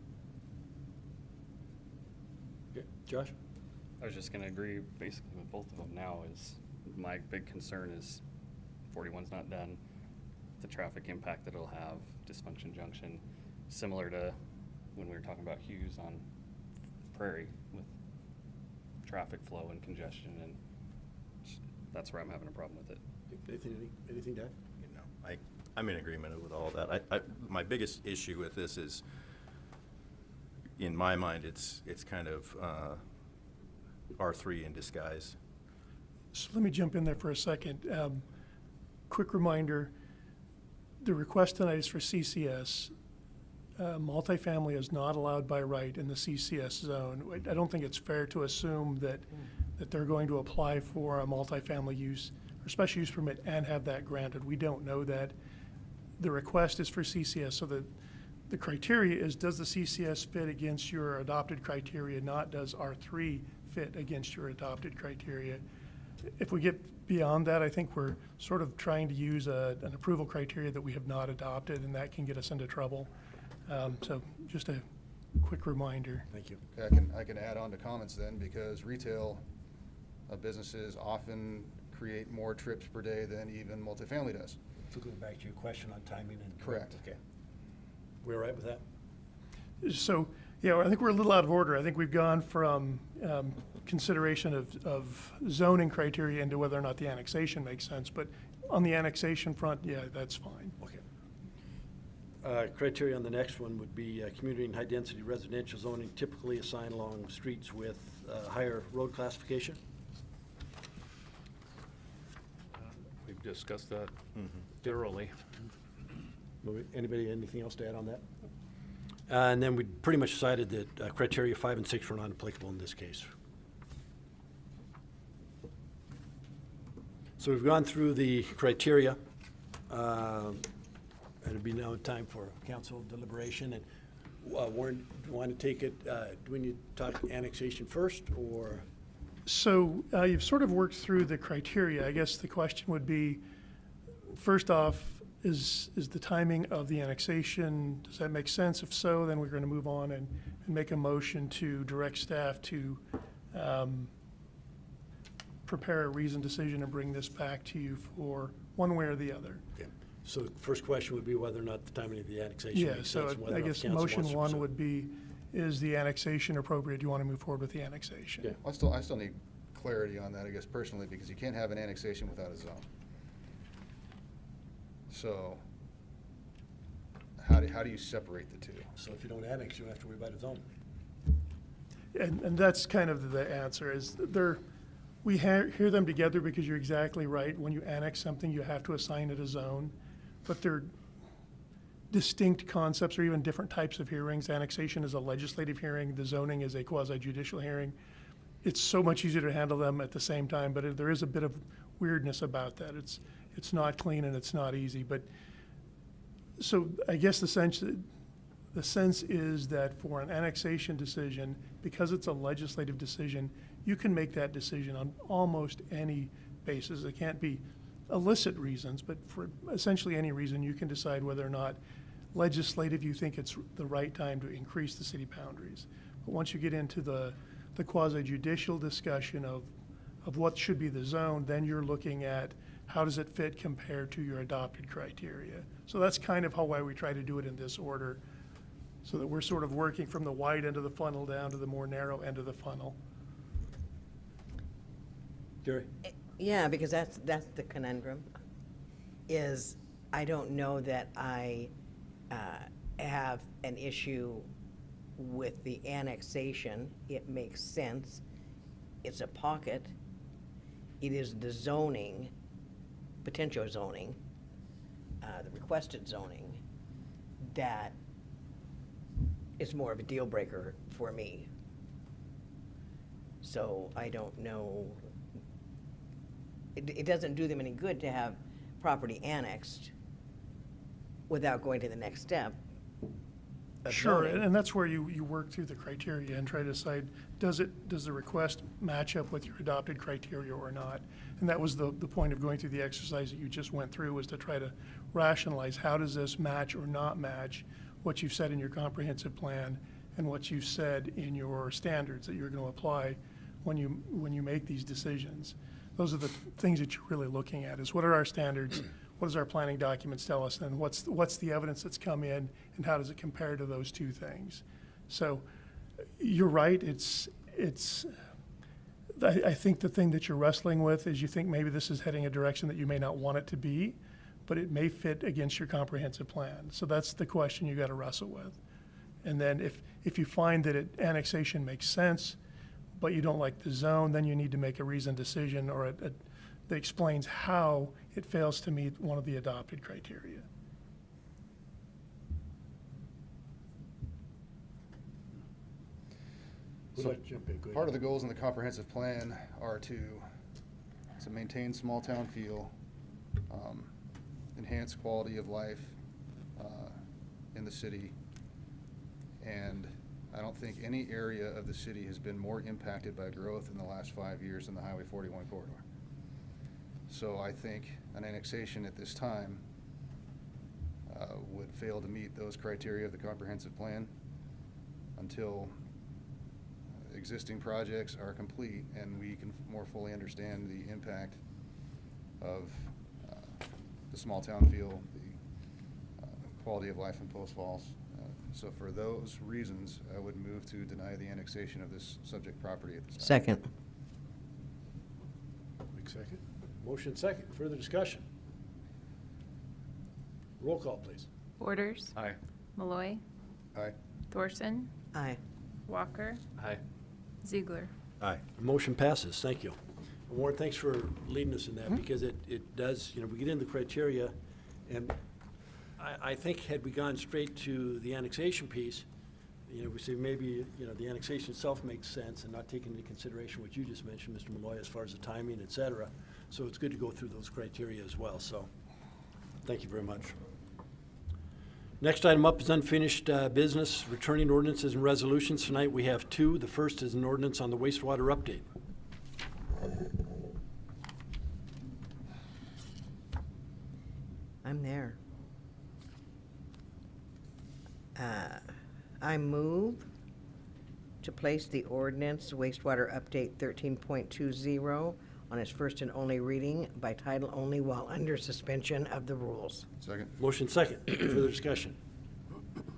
Okay. Josh? I was just gonna agree basically with both of them now. Is my big concern is 41's not done, the traffic impact that it'll have, Dysfunction Junction, similar to when we were talking about Hughes on Prairie with traffic flow and congestion, and that's where I'm having a problem with it. Anything, Dad? I'm in agreement with all that. My biggest issue with this is, in my mind, it's kind of R3 in disguise. So let me jump in there for a second. Quick reminder, the request tonight is for CCS. Multifamily is not allowed by right in the CCS zone. I don't think it's fair to assume that they're going to apply for a multifamily use or special use permit and have that granted. We don't know that. The request is for CCS, so that the criteria is, does the CCS fit against your adopted criteria, not does R3 fit against your adopted criteria. If we get beyond that, I think we're sort of trying to use an approval criteria that we have not adopted, and that can get us into trouble. So just a quick reminder. Thank you. Okay, I can add on to comments then, because retail businesses often create more trips per day than even multifamily does. So going back to your question on timing and. Correct. Okay. We all right with that? So, yeah, I think we're a little out of order. I think we've gone from consideration of zoning criteria into whether or not the annexation makes sense. But on the annexation front, yeah, that's fine. Okay. Criteria on the next one would be community and high-density residential zoning typically assigned along streets with higher road classification. We've discussed that thoroughly. Anybody, anything else to add on that? And then we pretty much decided that criteria 5 and 6 were not applicable in this case. So we've gone through the criteria. And it'd be now time for council deliberation. And Warren, do you want to take it, do we need to talk annexation first, or? So you've sort of worked through the criteria. I guess the question would be, first off, is the timing of the annexation, does that make sense? If so, then we're going to move on and make a motion to direct staff to prepare a reasoned decision and bring this back to you for one way or the other. Okay. So the first question would be whether or not the timing of the annexation Yeah, makes so sense. and whether I or not guess the council motion wants to one pursue it. would be, is the annexation appropriate? Do you want to move forward with the annexation? Yeah. I still need clarity on that, I guess, personally, because you can't have an annexation without a zone. So how do really, how do you separate the two? So if you don't annex, you don't have to worry about a zone. And that's kind of the answer, is we hear them together because you're exactly right. When you annex something, you have to assign it a zone, but they're distinct concepts or even different types of hearings. Annexation is a legislative hearing, the zoning is a quasi-judicial hearing. It's so much easier to handle them at the same time, but there is a bit of weirdness about that. It's not clean and it's not easy, but so I guess the sense is that for an annexation decision, because it's a legislative decision, you can make that decision on almost any basis. It can't be illicit reasons, but for essentially any reason, you can decide whether or not legislative you think it's the right time to increase the city boundaries. But once you get into the quasi-judicial discussion of what should be the zone, then you're looking at how does it fit compared to your adopted criteria. So that's kind of why we try to do it in this order, so that we're sort of working from the wide end of the funnel down to the more narrow end of the funnel. Gary? Yeah, because that's the conundrum, is I don't know that I have an issue with the annexation. It makes sense. It's a pocket. It is the zoning, potential zoning, the requested zoning, that is more of a deal breaker for me. So I don't know. It doesn't do them any good to have property annexed without going to the next step of Sure, zoning. and that's where you work through the criteria and try to decide, does the request match up with your adopted criteria or not? And that was the point of going through the exercise that you just went through, was to try to rationalize how does this match or not match what you've said in your comprehensive plan and what you've said in your standards that you're going to apply when you make these decisions. Those are the things that you're really looking at, is what are our standards, what does our planning documents tell us, and what's the evidence that's come in, and how does it compare to those two things? So you're right, I think the thing that you're wrestling with is you think maybe this is heading a direction that you may not want it to be, but it may fit against your comprehensive plan. So that's the question you got to wrestle with. And then if you find that annexation makes sense, but you don't like the zone, then you need to make a reasoned decision or that explains how it fails to meet one of the adopted criteria. So part of the goals in the comprehensive plan are to maintain small town feel, enhance quality of life in the city, and I don't think any area of the city has been more impacted by growth in the last 5 years than the Highway 41 corridor. So I think an annexation at this time would fail to meet those criteria of the comprehensive plan until existing projects are complete and we can more fully understand the impact of the small town feel, the quality of life in Post Falls. So for those reasons, I would move to deny the annexation of this subject property at this time. Second. Big second. Motion second. Further discussion? Roll call, please. Borders. Aye. Malloy. Aye. Thorson. Aye. Walker. Aye. Ziegler. Aye. Motion passes. Thank you. Warren, thanks for leading us in that, because it does, we get into the criteria, and I think had we gone straight to the annexation piece, we say maybe, the annexation itself makes sense and not taking into consideration what you just mentioned, Mr. Malloy, as far as the timing, et cetera. So it's good to go through those criteria as well, so thank you very much. Next item up is unfinished business, returning ordinances and resolutions. Tonight we have two. The first is an ordinance on the wastewater update. I'm there. I move to place the ordinance wastewater update 13.20 on its first and only reading by title only while under suspension of the rules. Second. Motion second. Further discussion.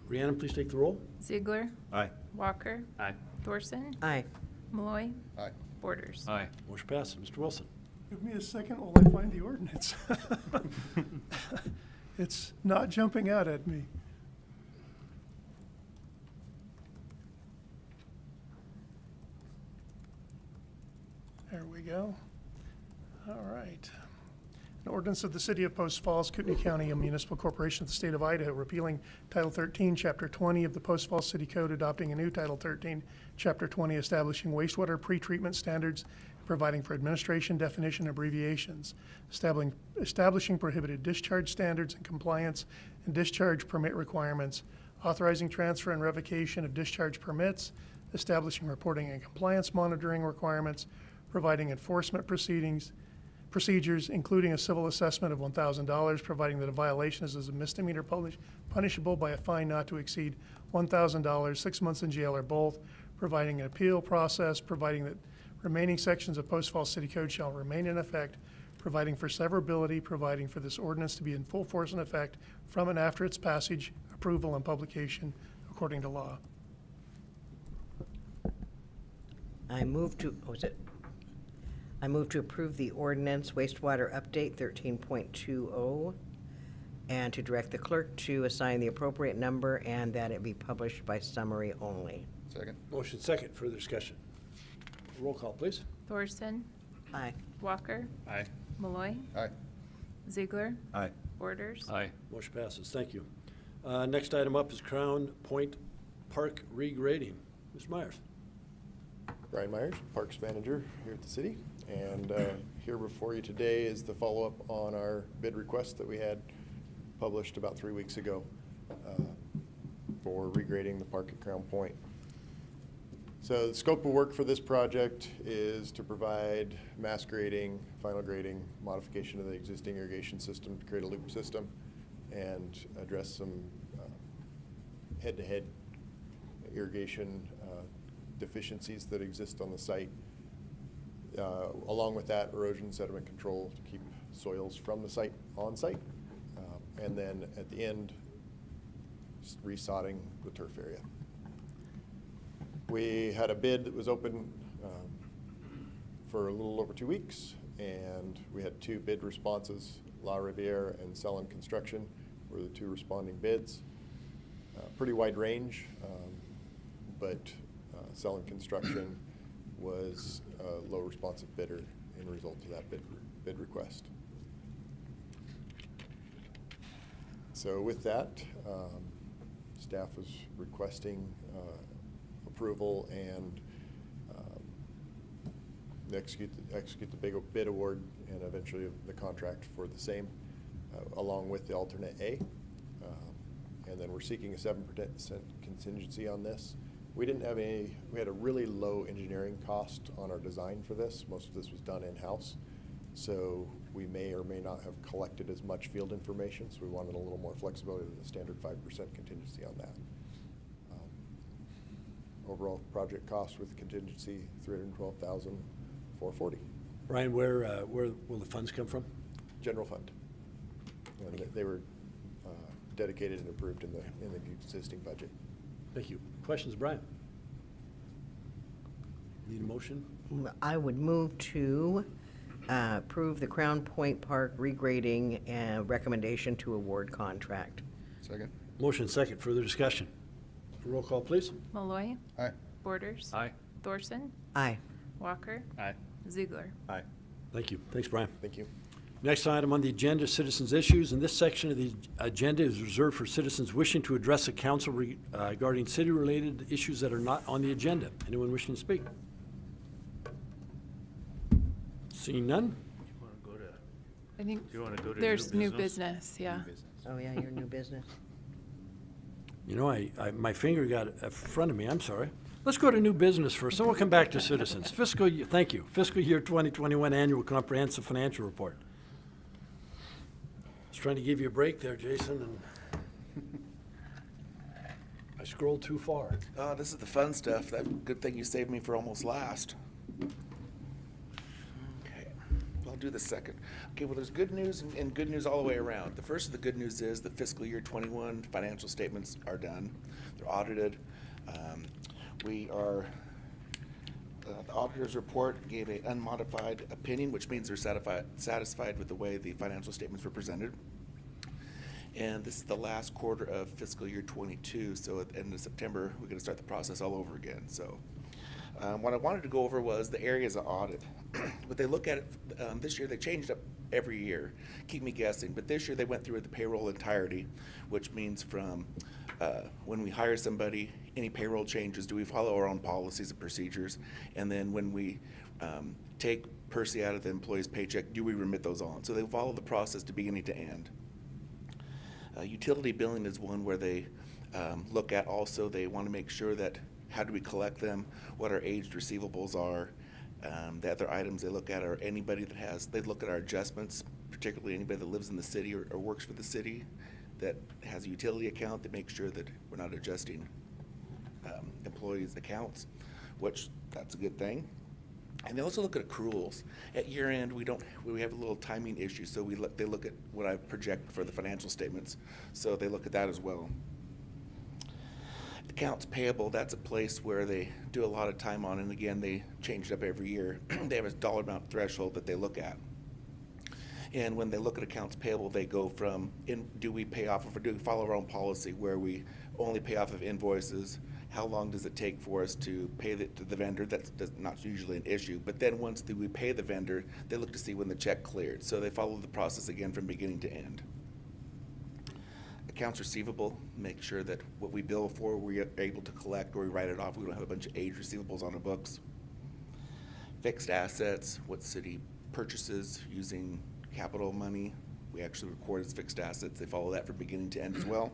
Rhiannon, please take the roll. Ziegler. Aye. Walker. Aye. Thorson. Aye. Malloy. Aye. Borders. Aye. Motion passes. Mr. Wilson. Give me a second while I find the ordinance. It's not jumping out at me. we go. All right. An ordinance of the City of Post Falls, Kootenai County, a municipal corporation of the state of Idaho, repealing Title 13, Chapter 20 of the Post Falls City Code, adopting a new Title 13, Chapter 20, establishing wastewater pretreatment standards, providing for administration, definition, abbreviations, establishing prohibited discharge standards and compliance and discharge permit requirements, authorizing transfer and revocation of discharge permits, establishing reporting and compliance monitoring requirements, providing enforcement procedures, including a civil assessment of $1,000, providing that a violation is a misdemeanor punishable by a fine not to exceed $1,000, 6 months in jail or both, providing an appeal process, providing that remaining sections of Post Falls City Code shall remain in effect, providing for severability, providing for this ordinance to be in full force and effect from and after its passage, approval, and publication according to law. I move to approve the ordinance wastewater update 13.20 and to direct the clerk to assign the appropriate number and that it be published by summary only. Second. Motion second, further discussion. Roll call, please. Thorson, Aye. Walker, Aye. Malloy, Aye. Ziegler, Aye. Borders. Aye. Motion passes. Thank you. Next item up is Pointe Park regrading. Mr. Myers. Brian Myers, Parks Manager here at the city, and here before you today is the follow-up on our bid request that we had published about 3 weeks ago for regrading the park at Crown Point. So the scope of work for this project is to provide mass grading, final grading, modification of the existing irrigation system to create a loop system, and address some head-to-head irrigation deficiencies that exist on the site. Along with that, erosion sediment control to keep soils from the site on site. And then at the end, resodding the turf area. We had a bid that was open for a little over 2 weeks, and we had 2 bid responses. La Riviere and Selin Construction were the 2 responding bids. Pretty wide range, but Selin Construction was a low responsive bidder in result of that bid request. So with that, staff was requesting approval and execute the big bid award and eventually the contract for the same, along with the alternate A. And then we're seeking a 7% contingency on this. We had a really low engineering cost on our design for this. Most of this was done in-house. So we may or may not have collected as much field information, so we wanted a little more flexibility than the standard 5% contingency on that. Overall project cost with contingency, $312,440. Brian, where will the funds come from? General fund. And they were dedicated and approved in the existing budget. Thank you. Questions, Brian? Need a motion? I would move to approve the Crown Point Park regrading and recommendation to award contract. Second. Motion second, further discussion. Roll call, please. Malloy, Aye. Borders. Aye. Thorson, Aye. Walker, Aye. Ziegler. Aye. Thank you. Thanks, Brian. Thank you. Next item on the agenda, citizens' issues, and this section of the agenda is reserved for citizens wishing to address the council regarding city-related issues that are not on the agenda. Anyone wishing to speak? Seeing none? I think Do you want to go to there's new business, yeah. Oh, yeah, your new business. You know, my finger got in front of me, I'm sorry. Let's go to new business first, then we'll come back to citizens. Thank you. Fiscal year 2021 Annual Comprehensive Financial Report. I was trying to give you a break there, Jason, and I scrolled too far. Oh, this is the fun stuff. Good thing you saved me for almost last. Okay, I'll do the second. Okay, well, there's good news and good news all the way around. The first of the good news is the fiscal year 21 financial statements are done. They're audited. The auditor's report gave an unmodified opinion, which means they're satisfied with the way the financial statements were presented. And this is the last quarter of fiscal year 22, so at the end of September, we're going to start the process all over again. So What I wanted to go over was the areas of audit. But they look at it, this year they changed up every year, keep me guessing, but this year they went through the payroll entirety, which means from when we hire somebody, any payroll changes, do we follow our own policies and procedures? And then when we take Percy out of the employee's paycheck, do we remit those on? So they follow the process to beginning to end. Utility billing is one where they look at also, they want to make sure that how do we collect them, what our aged receivables are. The other items they look at are anybody that has, they look at our adjustments, particularly anybody that lives in the city or works for the city that has a utility account, to make sure that we're not adjusting employees' accounts, which that's a good thing. And they also look at accruals. At year end, we have a little timing issue, so they look at what I project for the financial statements. So they look at that as well. Accounts payable, that's a place where they do a lot of time on, and again, they change it up every year. They have a dollar amount threshold that they look at. And when they look at accounts payable, they go from, do we pay off, or do we follow our own policy where we only pay off of invoices? How long does it take for us to pay to the vendor? That's not usually an issue. But then once we pay the vendor, they look to see when the check cleared. So they follow the process again from beginning to end. Accounts receivable, make sure that what we bill for, we're able to collect, or we write it off. We don't have a bunch of aged receivables on our books. Fixed assets, what city purchases using capital money, we actually record as fixed assets. They follow that from beginning to end as well.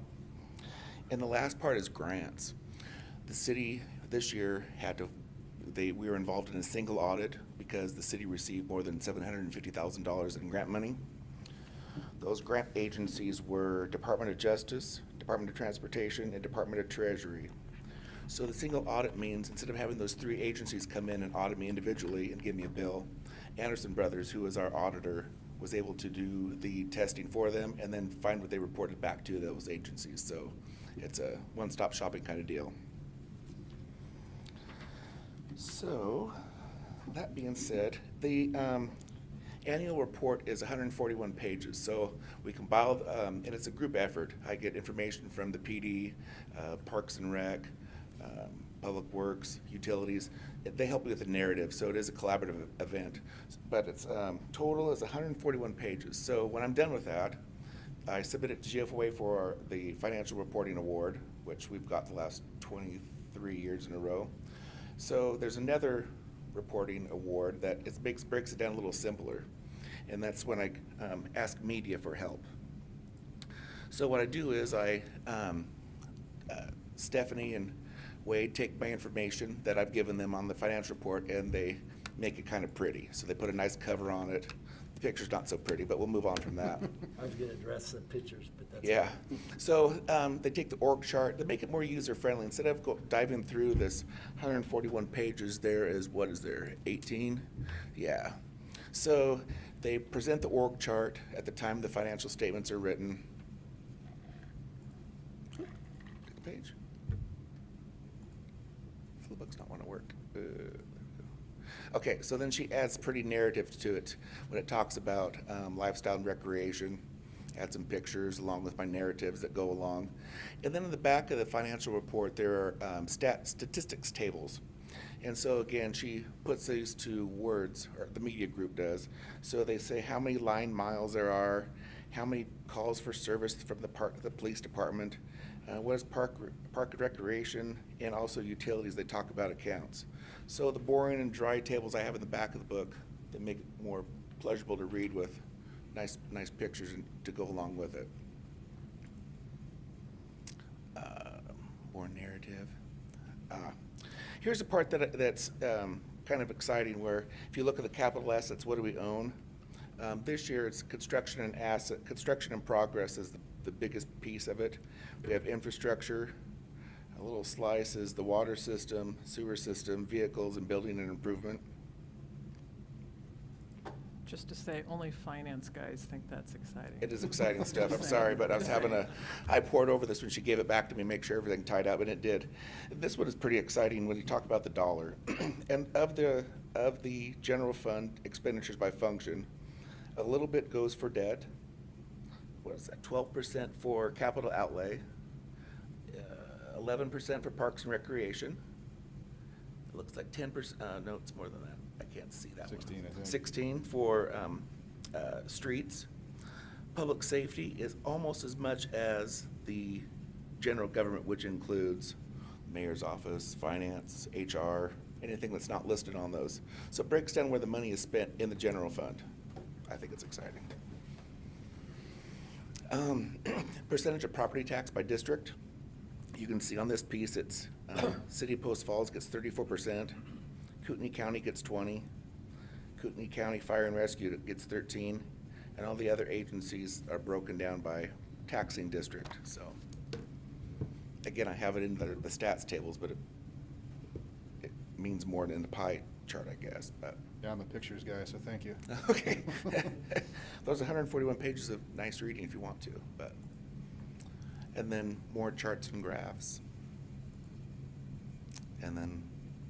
And the last part is grants. The city this year we were involved in a single audit because the city received more than $750,000 in grant money. Those grant agencies were Department of Justice, Department of Transportation, and Department of Treasury. So the single audit means instead of having those three agencies come in and audit me individually and give me a bill, Anderson Brothers, who is our auditor, was able to do the testing for them and then find what they reported back to those agencies. So it's a one-stop shopping kind of deal. So that being said, the annual report is 141 pages. So we compiled, and it's a group effort. I get information from the PD, Parks and Rec, Public Works, Utilities. They help me with the narrative, so it is a collaborative event. But it's total is 141 pages. So when I'm done with that, I submit it to GFOA for the Financial Reporting Award, which we've got the last 23 years in a row. So there's another reporting award that breaks it down a little simpler, and that's when I ask media for help. So what I do is Stephanie and Wade take my information that I've given them on the financial report, and they make it kind of pretty. So they put a nice cover on it. The picture's not so pretty, but we'll move on from that. I was going to address the pictures, but that's. Yeah. So they take the org chart, they make it more user-friendly. Instead of diving through this 141 pages, there is, what is there, 18? Yeah. So they present the org chart at the time the financial statements are written. Take the page. Flipbook's not want to work. Okay, so then she adds pretty narrative to it when it talks about lifestyle and recreation. Add some pictures along with my narratives that go along. And then in the back of the financial report, there are statistics tables. And so again, she puts these to words, or the media group does. So they say how many line miles there are, how many calls for service from the police department, what is park and recreation, and also utilities. They talk about accounts. So the boring and dry tables I have in the back of the book, that make it more pleasurable to read with nice pictures to go along with it. More narrative. Here's a part that's kind of exciting, where if you look at the capital assets, what do we own? This year it's construction and progress is the biggest piece of it. We have infrastructure. A little slice is the water system, sewer system, vehicles, and building and improvement. Just to say, only finance guys think that's exciting. It is exciting stuff. I'm sorry, but I poured over this when she gave it back to me, make sure everything tied up, and it did. This one is pretty exciting when you talk about the dollar. And of the general fund expenditures by function, a little bit goes for debt. What is that? 12% for capital outlay. 11% for parks and recreation, looks like 10%, no, it's more than that. I can't see that one. 16, I think. 16 for streets. Public safety is almost as much as the general government, which includes mayor's office, finance, HR, anything that's not listed on those. So it breaks down where the money is spent in the general fund. I think it's exciting. Percentage of property tax by district. You can see on this piece, it's City of Post Falls gets 34%, Kootenai County gets 20%, Kootenai County Fire and Rescue gets 13%, and all the other agencies are broken down by taxing district. So again, I have it in the stats tables, but it means more than the pie chart, I guess. But Yeah, I'm a pictures guy, so thank you. okay, those 141 pages of nice reading if you want to, but and then more charts and graphs, and then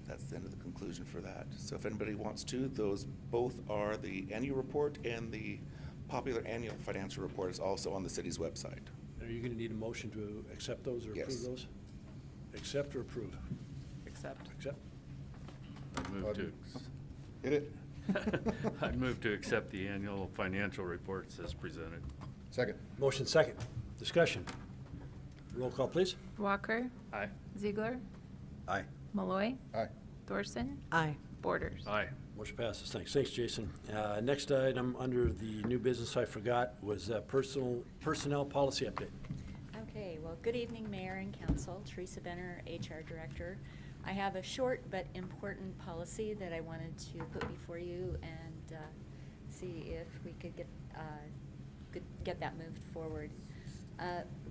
that's the end of the conclusion for that. So if anybody wants to, those both are the annual report, and the popular annual financial report is also on the city's website. Are you going to need a motion to accept those or Yes. approve those? Accept or approve? Accept. Accept. I move to, Hit it. I move to accept the annual financial reports as presented. Second. Motion second. Discussion. Roll call, please. Walker, Aye. Ziegler, Aye. Malloy, Aye. Thorson, Aye. Borders. Aye. Motion passes. Thanks. Thanks, Jason. Next item under the new business I forgot was personnel policy update. Okay, well, good evening, Mayor and Council. Teresa Benner, HR Director. I have a short but important policy that I wanted to put before you and see if we could get that moved forward.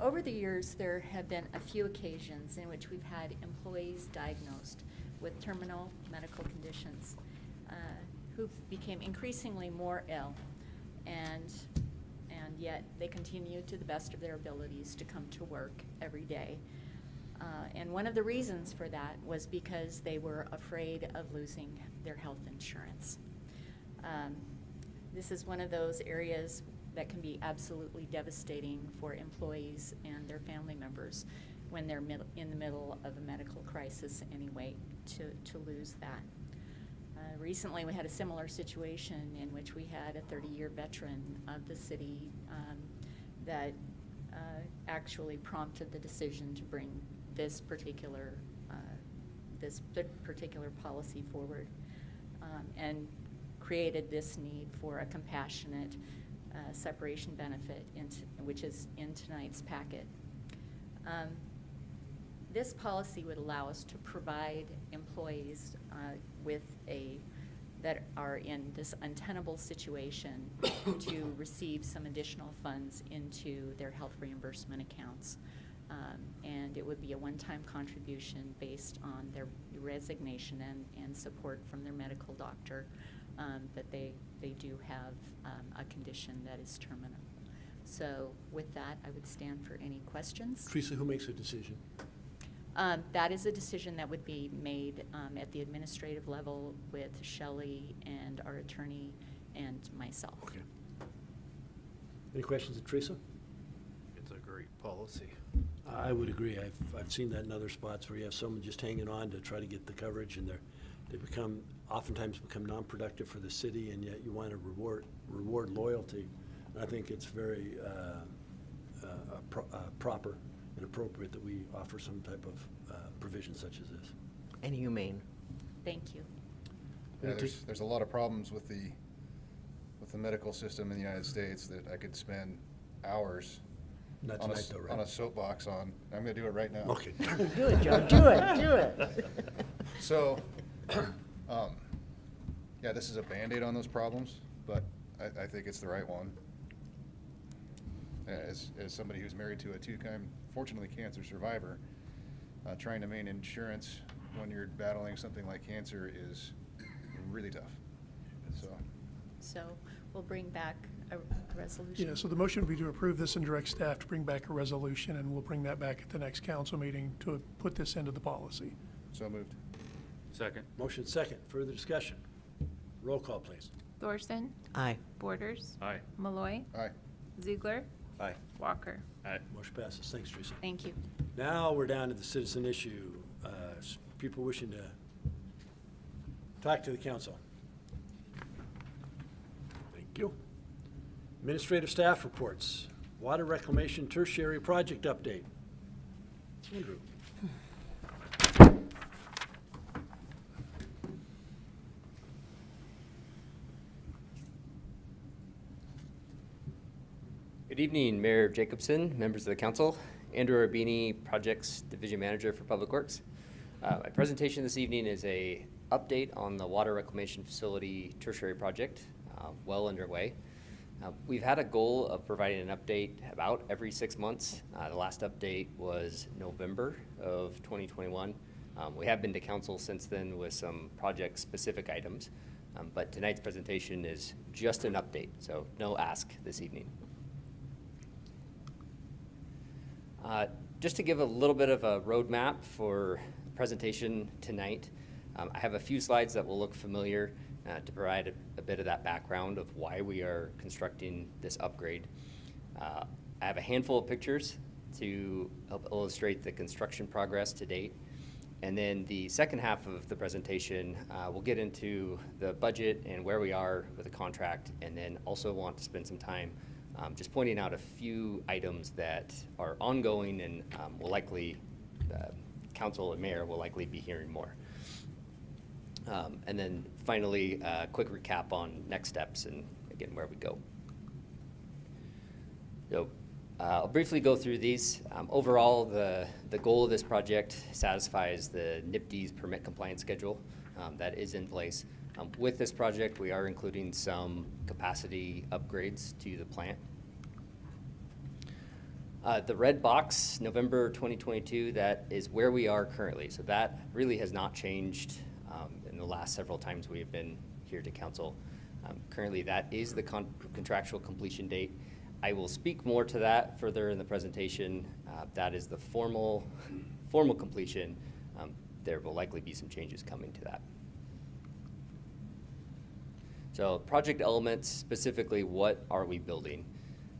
Over the years, there have been a few occasions in which we've had employees diagnosed with terminal medical conditions who became increasingly more ill, and yet they continue to the best of their abilities to come to work every day. And one of the reasons for that was because they were afraid of losing their health insurance. This is one of those areas that can be absolutely devastating for employees and their family members when they're in the middle of a medical crisis anyway, to lose that. Recently, we had a similar situation in which we had a 30-year veteran of the city that actually prompted the decision to bring this particular policy forward, and created this need for a compassionate separation benefit, which is in tonight's packet. This policy would allow us to provide employees that are in this untenable situation to receive some additional funds into their health reimbursement accounts. And it would be a one-time contribution based on their resignation and support from their medical doctor that they do have a condition that is terminal. So with that, I would stand for any questions. Teresa, who makes a decision? That is a decision that would be made at the administrative level with Shelley and our attorney and myself. Okay. Any questions of Teresa? It's a great policy. I would agree. I've seen that in other spots where you have someone just hanging on to try to get the coverage, and they oftentimes become non-productive for the city, and yet you want to reward loyalty. And I think it's very proper and appropriate that we offer some type of provision such as this. And humane. Thank you. Yeah, there's a lot of problems with the medical system in the United States that I could spend hours Not on tonight, though, right? on a soapbox on. I'm going to do it right now. Okay. Do it, Joe, do it, do it. So, yeah, this is a Band-Aid on those problems, but I think it's the right one. As somebody who's married to a two-time, fortunately, cancer survivor, trying to maintain insurance when you're battling something like cancer is really tough. So we'll bring back a resolution. Yeah, so the motion would be to approve this and direct staff to bring back a resolution, and we'll bring that back at the next council meeting to put this into the policy. So moved. Second. Motion second. Further discussion. Roll call, please. Thorson, Aye. Borders, Aye. Malloy, Aye. Ziegler, Aye. Walker. Aye. Motion passes. Thanks, Teresa. Thank you. Now we're down to the citizen issue. People wishing to Back to the council. Thank you. Administrative staff reports. Water Reclamation Tertiary Project Update. Andrew. Good evening, Mayor Jacobson, members of the council. Andrew Arbini, Projects Division Manager for Public Works. My presentation this evening is a update on the Water Reclamation Facility Tertiary Project, well underway. We've had a goal of providing an update about every 6 months. The last update was November of 2021. We have been to council since then with some project-specific items, but tonight's presentation is just an update, so no ask this evening. Just to give a little bit of a roadmap for the presentation tonight, I have a few slides that will look familiar to provide a bit of that background of why we are constructing this upgrade. I have a handful of pictures to help illustrate the construction progress to date. And then the second half of the presentation, we'll get into the budget and where we are with the contract, and then also want to spend some time just pointing out a few items that are ongoing and will likely, council and mayor will likely be hearing more. And then finally, a quick recap on next steps and again, where we go. So I'll briefly go through these. Overall, the goal of this project satisfies the NIPD's permit compliance schedule that is in place. With this project, we are including some capacity upgrades to the plant. The red box, November 2022, that is where we are currently. So that really has not changed in the last several times we have been here to council. Currently, that is the contractual completion date. I will speak more to that further in the presentation. That is the formal completion. There will likely be some changes coming to that. So project elements, specifically what are we building?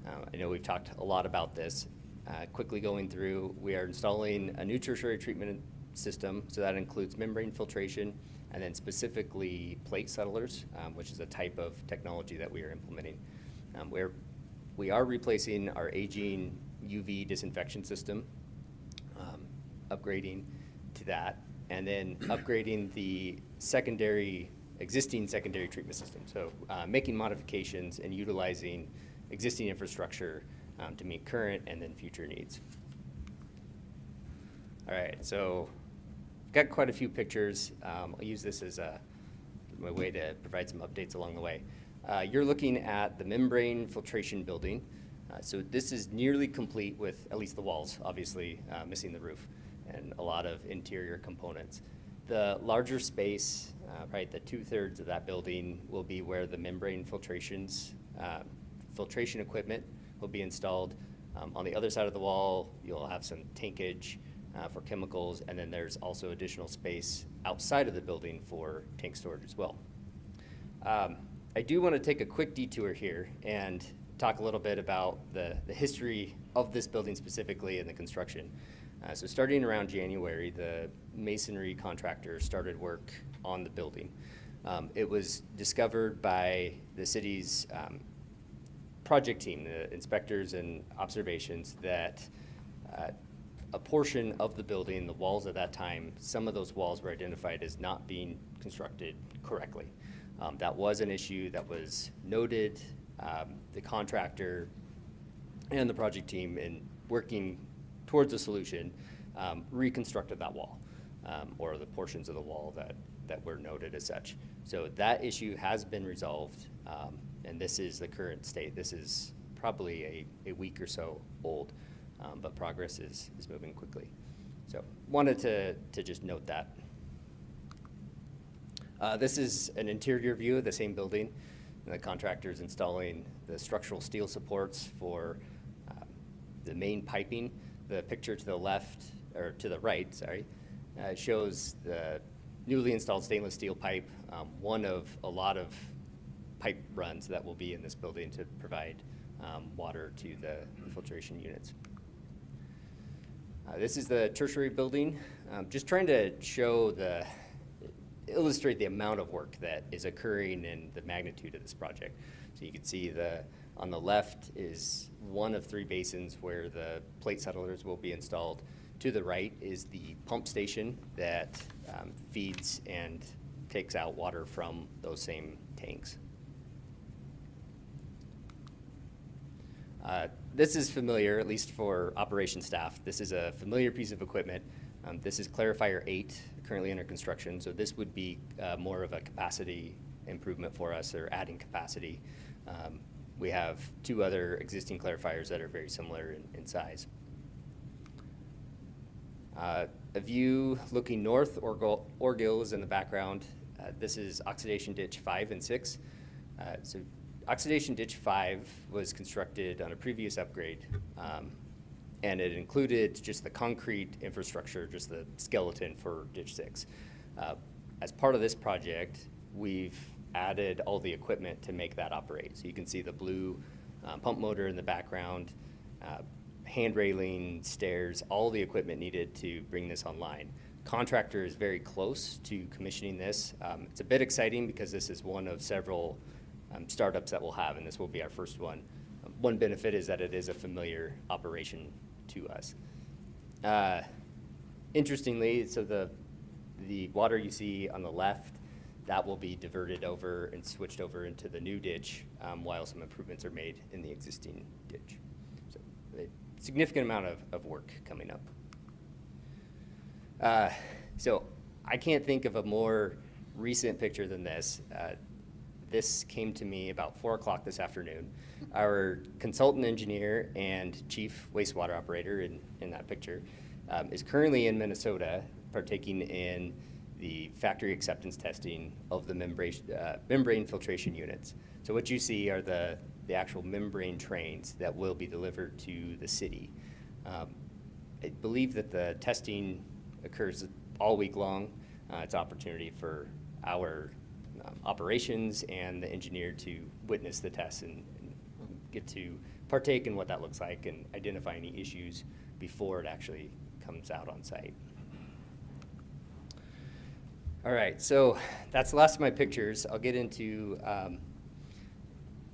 I know we've talked a lot about this. Quickly going through, we are installing a new tertiary treatment system, so that includes membrane filtration and then specifically plate settlers, which is a type of technology that we are implementing. We are replacing our aging UV disinfection system, upgrading to that, and then upgrading the existing secondary treatment system. So making modifications and utilizing existing infrastructure to meet current and then future needs. All right, so got quite a few pictures. I'll use this as my way to provide some updates along the way. You're looking at the membrane filtration building. So this is nearly complete with at least the walls, obviously missing the roof, and a lot of interior components. The larger space, right, the 2/3 of that building will be where the membrane filtration equipment will be installed. On the other side of the wall, you'll have some tankage for chemicals, and then there's also additional space outside of the building for tank storage as well. I do want to take a quick detour here and talk a little bit about the history of this building specifically and the construction. So starting around January, the masonry contractor started work on the building. It was discovered by the city's project team, the inspectors and observations, that a portion of the building, the walls at that time, some of those walls were identified as not being constructed correctly. That was an issue that was noted. The contractor and the project team, in working towards a solution, reconstructed that wall, or the portions of the wall that were noted as such. So that issue has been resolved, and this is the current state. This is probably a week or so old, but progress is moving quickly. So wanted to just note that. This is an interior view of the same building. And the contractor's installing the structural steel supports for the main piping. The picture to the left, or to the right, sorry, shows the newly installed stainless steel pipe, one of a lot of pipe runs that will be in this building to provide water to the filtration units. This is the tertiary building. Just trying to show illustrate the amount of work that is occurring and the magnitude of this project. So you can see on the left is one of 3 basins where the plate settlers will be installed. To the right is the pump station that feeds and takes out water from those same tanks. This is familiar, at least for operations staff. This is a familiar piece of equipment. This is Clarifier 8, currently under construction. So this would be more of a capacity improvement for us, or adding capacity. We have 2 other existing clarifiers that are very similar in size. A view looking north, Orgill is in the background. This is Oxidation Ditch 5 and 6. So Oxidation Ditch 5 was constructed on a previous upgrade, and it included just the concrete infrastructure, just the skeleton for Ditch 6. As part of this project, we've added all the equipment to make that operate. So you can see the blue pump motor in the background, hand railing, stairs, all the equipment needed to bring this online. Contractor is very close to commissioning this. It's a bit exciting because this is one of several startups that we'll have, and this will be our first one. One benefit is that it is a familiar operation to us. Interestingly, so the water you see on the left, that will be diverted over and switched over into the new ditch while some improvements are made in the existing ditch. So a significant amount of work coming up. So I can't think of a more recent picture than this. This came to me about 4 o'clock this afternoon. Our consultant engineer and chief wastewater operator in that picture is currently in Minnesota partaking in the factory acceptance testing of the membrane filtration units. So what you see are the actual membrane trains that will be delivered to the city. I believe that the testing occurs all week long. It's an opportunity for our operations and the engineer to witness the tests and get to partake in what that looks like and identify any issues before it actually comes out on site. All right, so that's the last of my pictures. I'll get into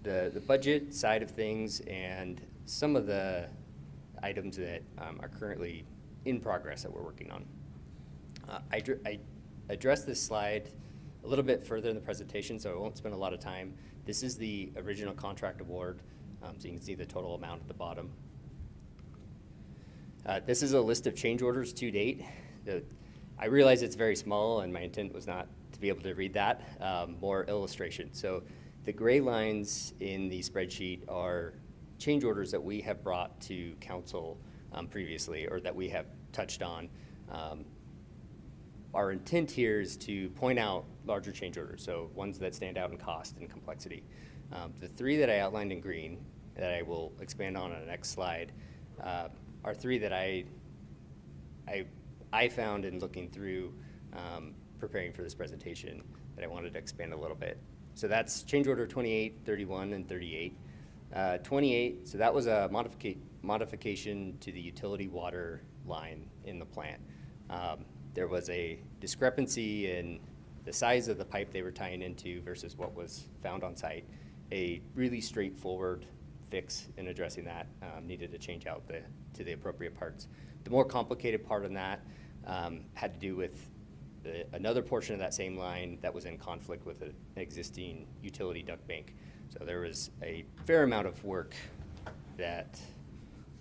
the budget side of things and some of the items that are currently in progress that we're working on. I addressed this slide a little bit further in the presentation, so I won't spend a lot of time. This is the original contract award, so you can see the total amount at the bottom. This is a list of change orders to date. I realize it's very small, and my intent was not to be able to read that, more illustration. So the gray lines in the spreadsheet are change orders that we have brought to council previously, or that we have touched on. Our intent here is to point out larger change orders, so ones that stand out in cost and complexity. The 3 that I outlined in green that I will expand on the next slide are 3 that I found in looking through preparing for this presentation that I wanted to expand a little bit. So that's change order 28, 31, and 38. 28, so that was a modification to the utility water line in the plant. There was a discrepancy in the size of the pipe they were tying into versus what was found on site. A really straightforward fix in addressing that, needed to change out to the appropriate parts. The more complicated part of that had to do with another portion of that same line that was in conflict with an existing utility duct bank. So there was a fair amount of work that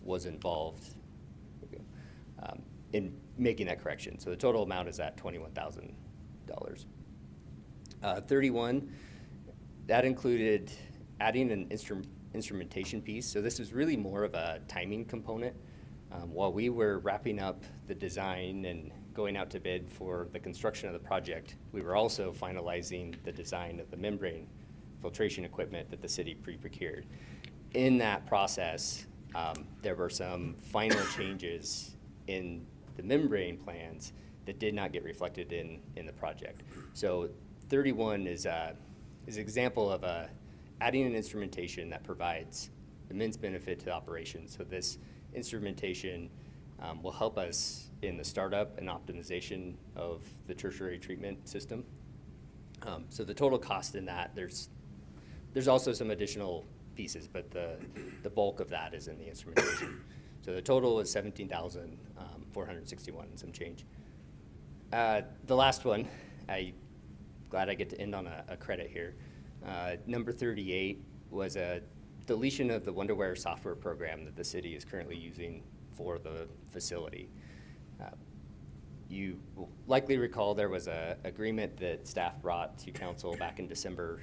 was involved in making that correction. So the total amount is at $21,000. 31, that included adding an instrumentation piece. So this is really more of a timing component. While we were wrapping up the design and going out to bid for the construction of the project, we were also finalizing the design of the membrane filtration equipment that the city pre-procured. In that process, there were some final changes in the membrane plans that did not get reflected in the project. So 31 is an example of adding an instrumentation that provides immense benefit to the operation. So this instrumentation will help us in the startup and optimization of the tertiary treatment system. So the total cost in that, there's also some additional pieces, but the bulk of that is in the instrumentation. So the total is $17,461 and some change. The last one, glad I get to end on a credit here. Number 38 was a deletion of the Wonderware software program that the city is currently using for the facility. You will likely recall there was an agreement that staff brought to council back in December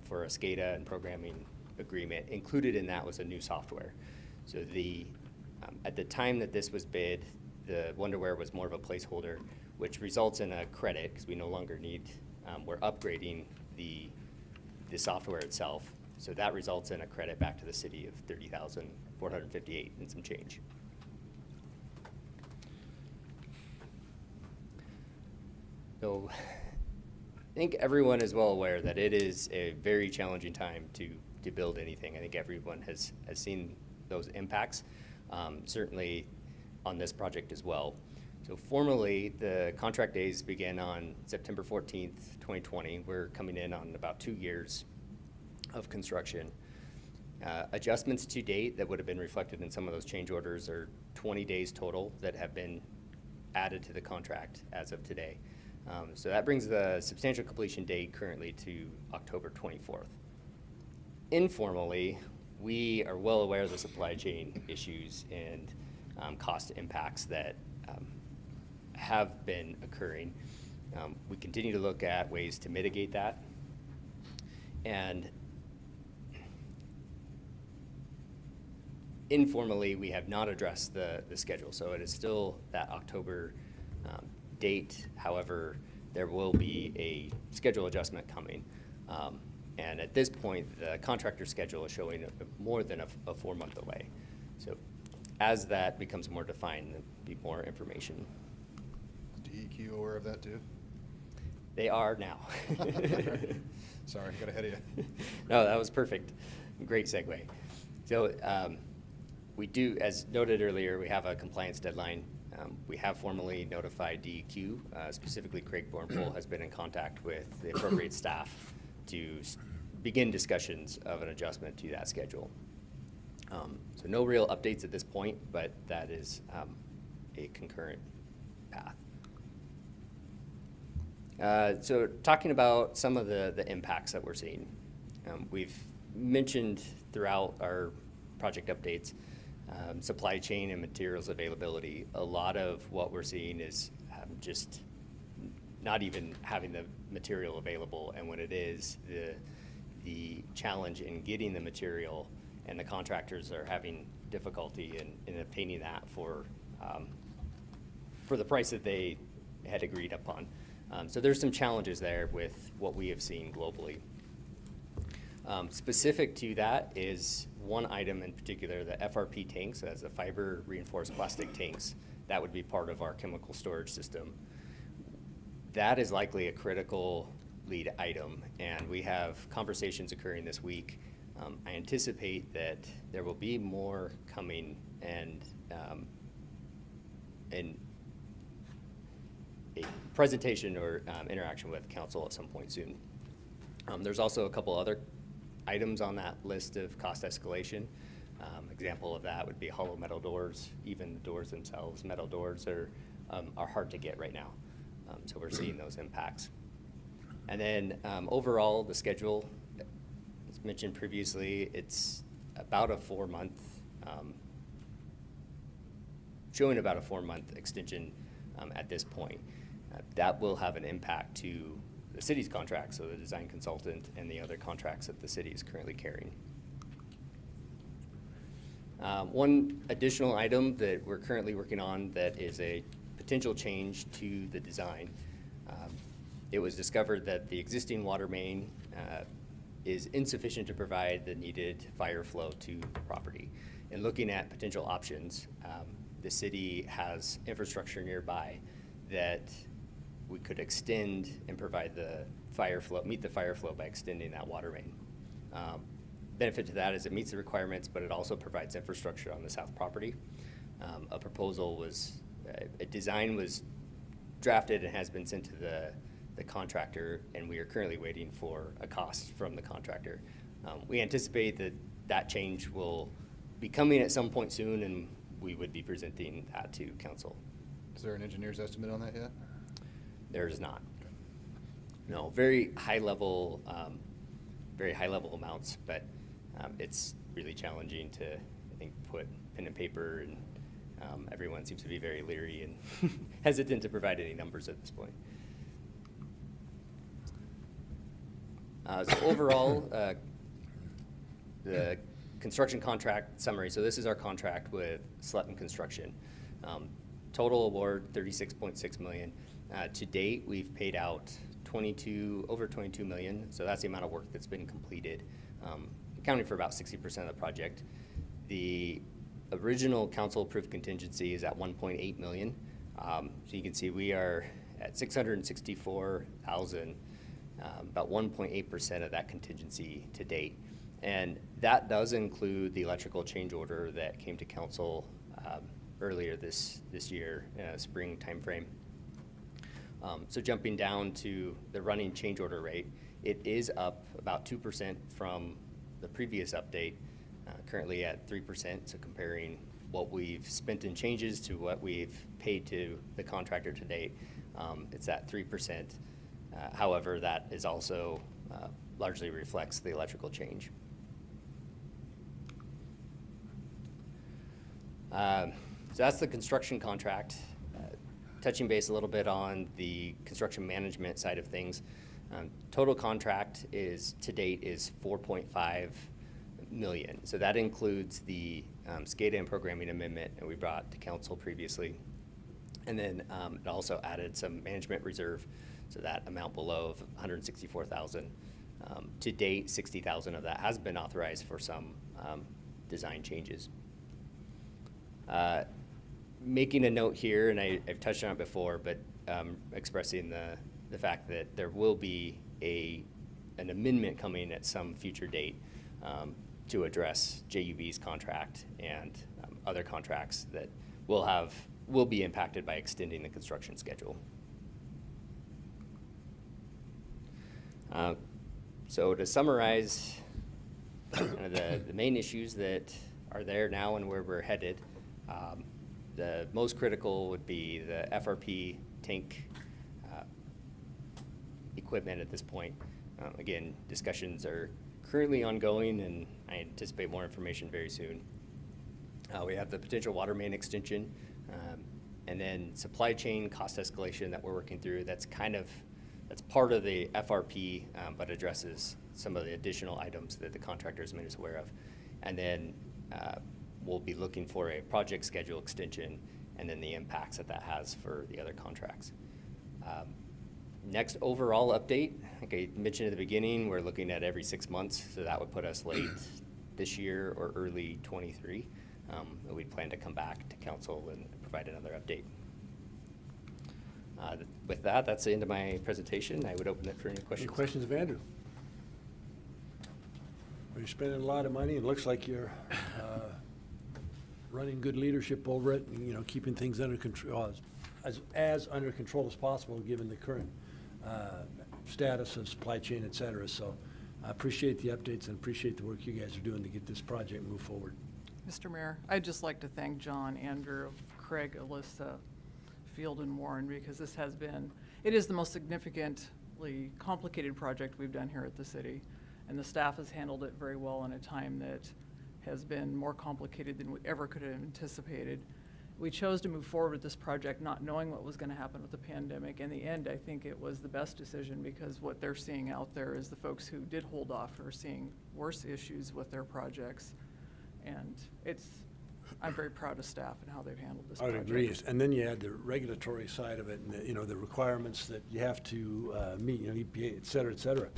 for a SCADA and programming agreement. Included in that was a new software. So at the time that this was bid, the Wonderware was more of a placeholder, which results in a credit because we no longer need, we're upgrading the software itself. So that results in a credit back to the city of $30,458 and some change. So I think everyone is well aware that it is a very challenging time to build anything. I think everyone has seen those impacts, certainly on this project as well. So formally, the contract days begin on September 14th, 2020. We're coming in on about 2 years of construction. Adjustments to date that would have been reflected in some of those change orders are 20 days total that have been added to the contract as of today. So that brings the substantial completion date currently to October 24th. Informally, we are well aware of the supply chain issues and cost impacts that have been occurring. We continue to look at ways to mitigate that. And informally, we have not addressed the schedule. So it is still that October date. However, there will be a schedule adjustment coming. And at this point, the contractor schedule is showing more than a 4-month delay. So as that becomes more defined, there'll be more information. DEQ aware of that too? They are now. Sorry, got ahead of you. No, that was perfect. Great segue. So we do, as noted earlier, we have a compliance deadline. We have formally notified DEQ, specifically Craig Bornpool has been in contact with the appropriate staff to begin discussions of an adjustment to that schedule. So no real updates at this point, but that is a concurrent path. So talking about some of the impacts that we're seeing. We've mentioned throughout our project updates supply chain and materials availability. A lot of what we're seeing is just not even having the material available, and when it is, the challenge in getting the material, and the contractors are having difficulty in obtaining that for the price that they had agreed upon. So there's some challenges there with what we have seen globally. Specific to that is one item in particular, the FRP tanks, as the fiber reinforced plastic tanks. That would be part of our chemical storage system. That is likely a critical lead item, and we have conversations occurring this week. I anticipate that there will be more coming, and a presentation or interaction with council at some point soon. There's also a couple other items on that list of cost escalation. Example of that would be hollow metal doors. Even the doors themselves, metal doors are hard to get right now. So we're seeing those impacts. And then overall, the schedule, as mentioned previously, it's about a 4-month, showing about a 4-month extension at this point. That will have an impact to the city's contracts, so the design consultant and the other contracts that the city is currently carrying. One additional item that we're currently working on that is a potential change to the design. It was discovered that the existing water main is insufficient to provide the needed fire flow to the property. In looking at potential options, the city has infrastructure nearby that we could extend and provide the fire flow, meet the fire flow by extending that water main. Benefit to that is it meets the requirements, but it also provides infrastructure on the south property. A design was drafted and has been sent to the contractor, and we are currently waiting for a cost from the contractor. We anticipate that that change will be coming at some point soon, and we would be presenting that to council. Is there an engineer's estimate on that yet? There is not. No, very high level amounts, but it's really challenging to, I think, put pen and paper, and everyone seems to be very leery and hesitant to provide any numbers at this point. So overall, the construction contract summary. So this is our contract with Slutton Construction. Total award $36.6 million. To date, we've paid out over 22 million. So that's the amount of work that's been completed, accounting for about 60% of the project. The original council-approved contingency is at 1.8 million. So you can see we are at 664,000, about 1.8% of that contingency to date. And that does include the electrical change order that came to council earlier this year, spring timeframe. So jumping down to the running change order rate, it is up about 2% from the previous update, currently at 3%. So comparing what we've spent in changes to what we've paid to the contractor to date, it's at 3%. However, that is also largely reflects the electrical change. So that's the construction contract. Touching base a little bit on the construction management side of things. Total contract to date is 4.5 million. So that includes the SCADA and programming amendment that we brought to council previously. And then it also added some management reserve, so that amount below of 164,000. To date, 60,000 of that has been authorized for some design changes. Making a note here, and I've touched on it before, but expressing the fact that there will be an amendment coming at some future date to address JUB's contract and other contracts that will be impacted by extending the construction schedule. So to summarize the main issues that are there now and where we're headed, the most critical would be the FRP tank equipment at this point. Again, discussions are currently ongoing, and I anticipate more information very soon. We have the potential water main extension, and then supply chain cost escalation that we're working through. That's part of the FRP, but addresses some of the additional items that the contractor has made us aware of. And then we'll be looking for a project schedule extension, and then the impacts that has for the other contracts. Next overall update, like I mentioned at the beginning, we're looking at every 6 months, so that would put us late this year or early 23. We plan to come back to council and provide another update. With that, that's the end of my presentation. I would open it for any questions. Any questions of Andrew? Well, you're spending a lot of money, and it looks like you're running good leadership over it, and, keeping things under control, as under control as possible, given the current status of supply chain, et cetera. So I appreciate the updates and appreciate the work you guys are doing to get this project move forward. Mr. Mayor, I'd just like to thank John, Andrew, Craig, Alyssa, Field, and Warren, because it is the most significantly complicated project we've done here at the city, and the staff has handled it very well in a time that has been more complicated than we ever could have anticipated. We chose to move forward with this project not knowing what was going to happen with the pandemic. In the end, I think it was the best decision, because what they're seeing out there is the folks who did hold off are seeing worse issues with their projects. And I'm very proud of staff and how they've handled this project. I would agree. And then you add the regulatory side of it, and the requirements that you have to meet, EPA, et cetera, et cetera.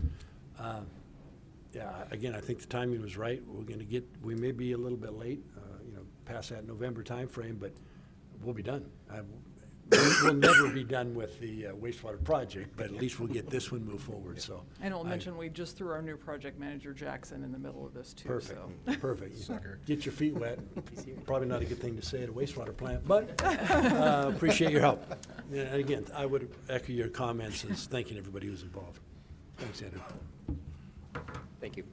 Yeah, again, I think the timing was right. We may be a little bit late, past that November timeframe, but we'll be done. we'll never be done with the wastewater project, but at least we'll get this one moved forward, so. And I'll mention, we just threw our new project manager, Jackson, in the middle of this too, Perfect, so. perfect. Sucker. Get your feet wet. Probably not a good thing to say at a wastewater plant, but appreciate your help. Yeah, and again, I would echo your comments as thanking everybody who's involved. Thanks, Andrew. Thank you.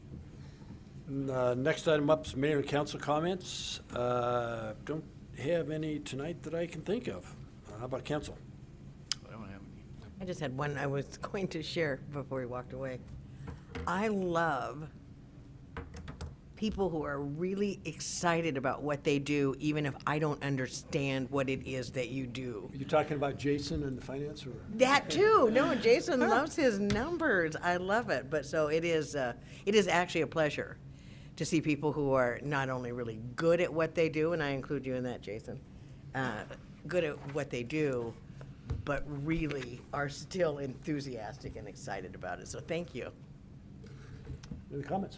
Next item up is mayor and council comments. Don't have any tonight that I can think of. How about council? I don't have any. I just had one I was going to share before we walked away. I love people who are really excited about what they do, even if I don't understand what it is that you do. Are you talking about Jason and the finance, or? That too. No, Jason loves his numbers. I love it. But so it is actually a pleasure to see people who are not only really good at what they do, and I include you in that, Jason, good at what they do, but really are still enthusiastic and excited about it. So thank you. Any comments?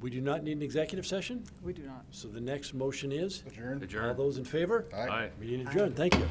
We do not need an executive session, We do not. so the next motion is? Adjourn. All those in favor? Aye. Meeting adjourned. Thank you.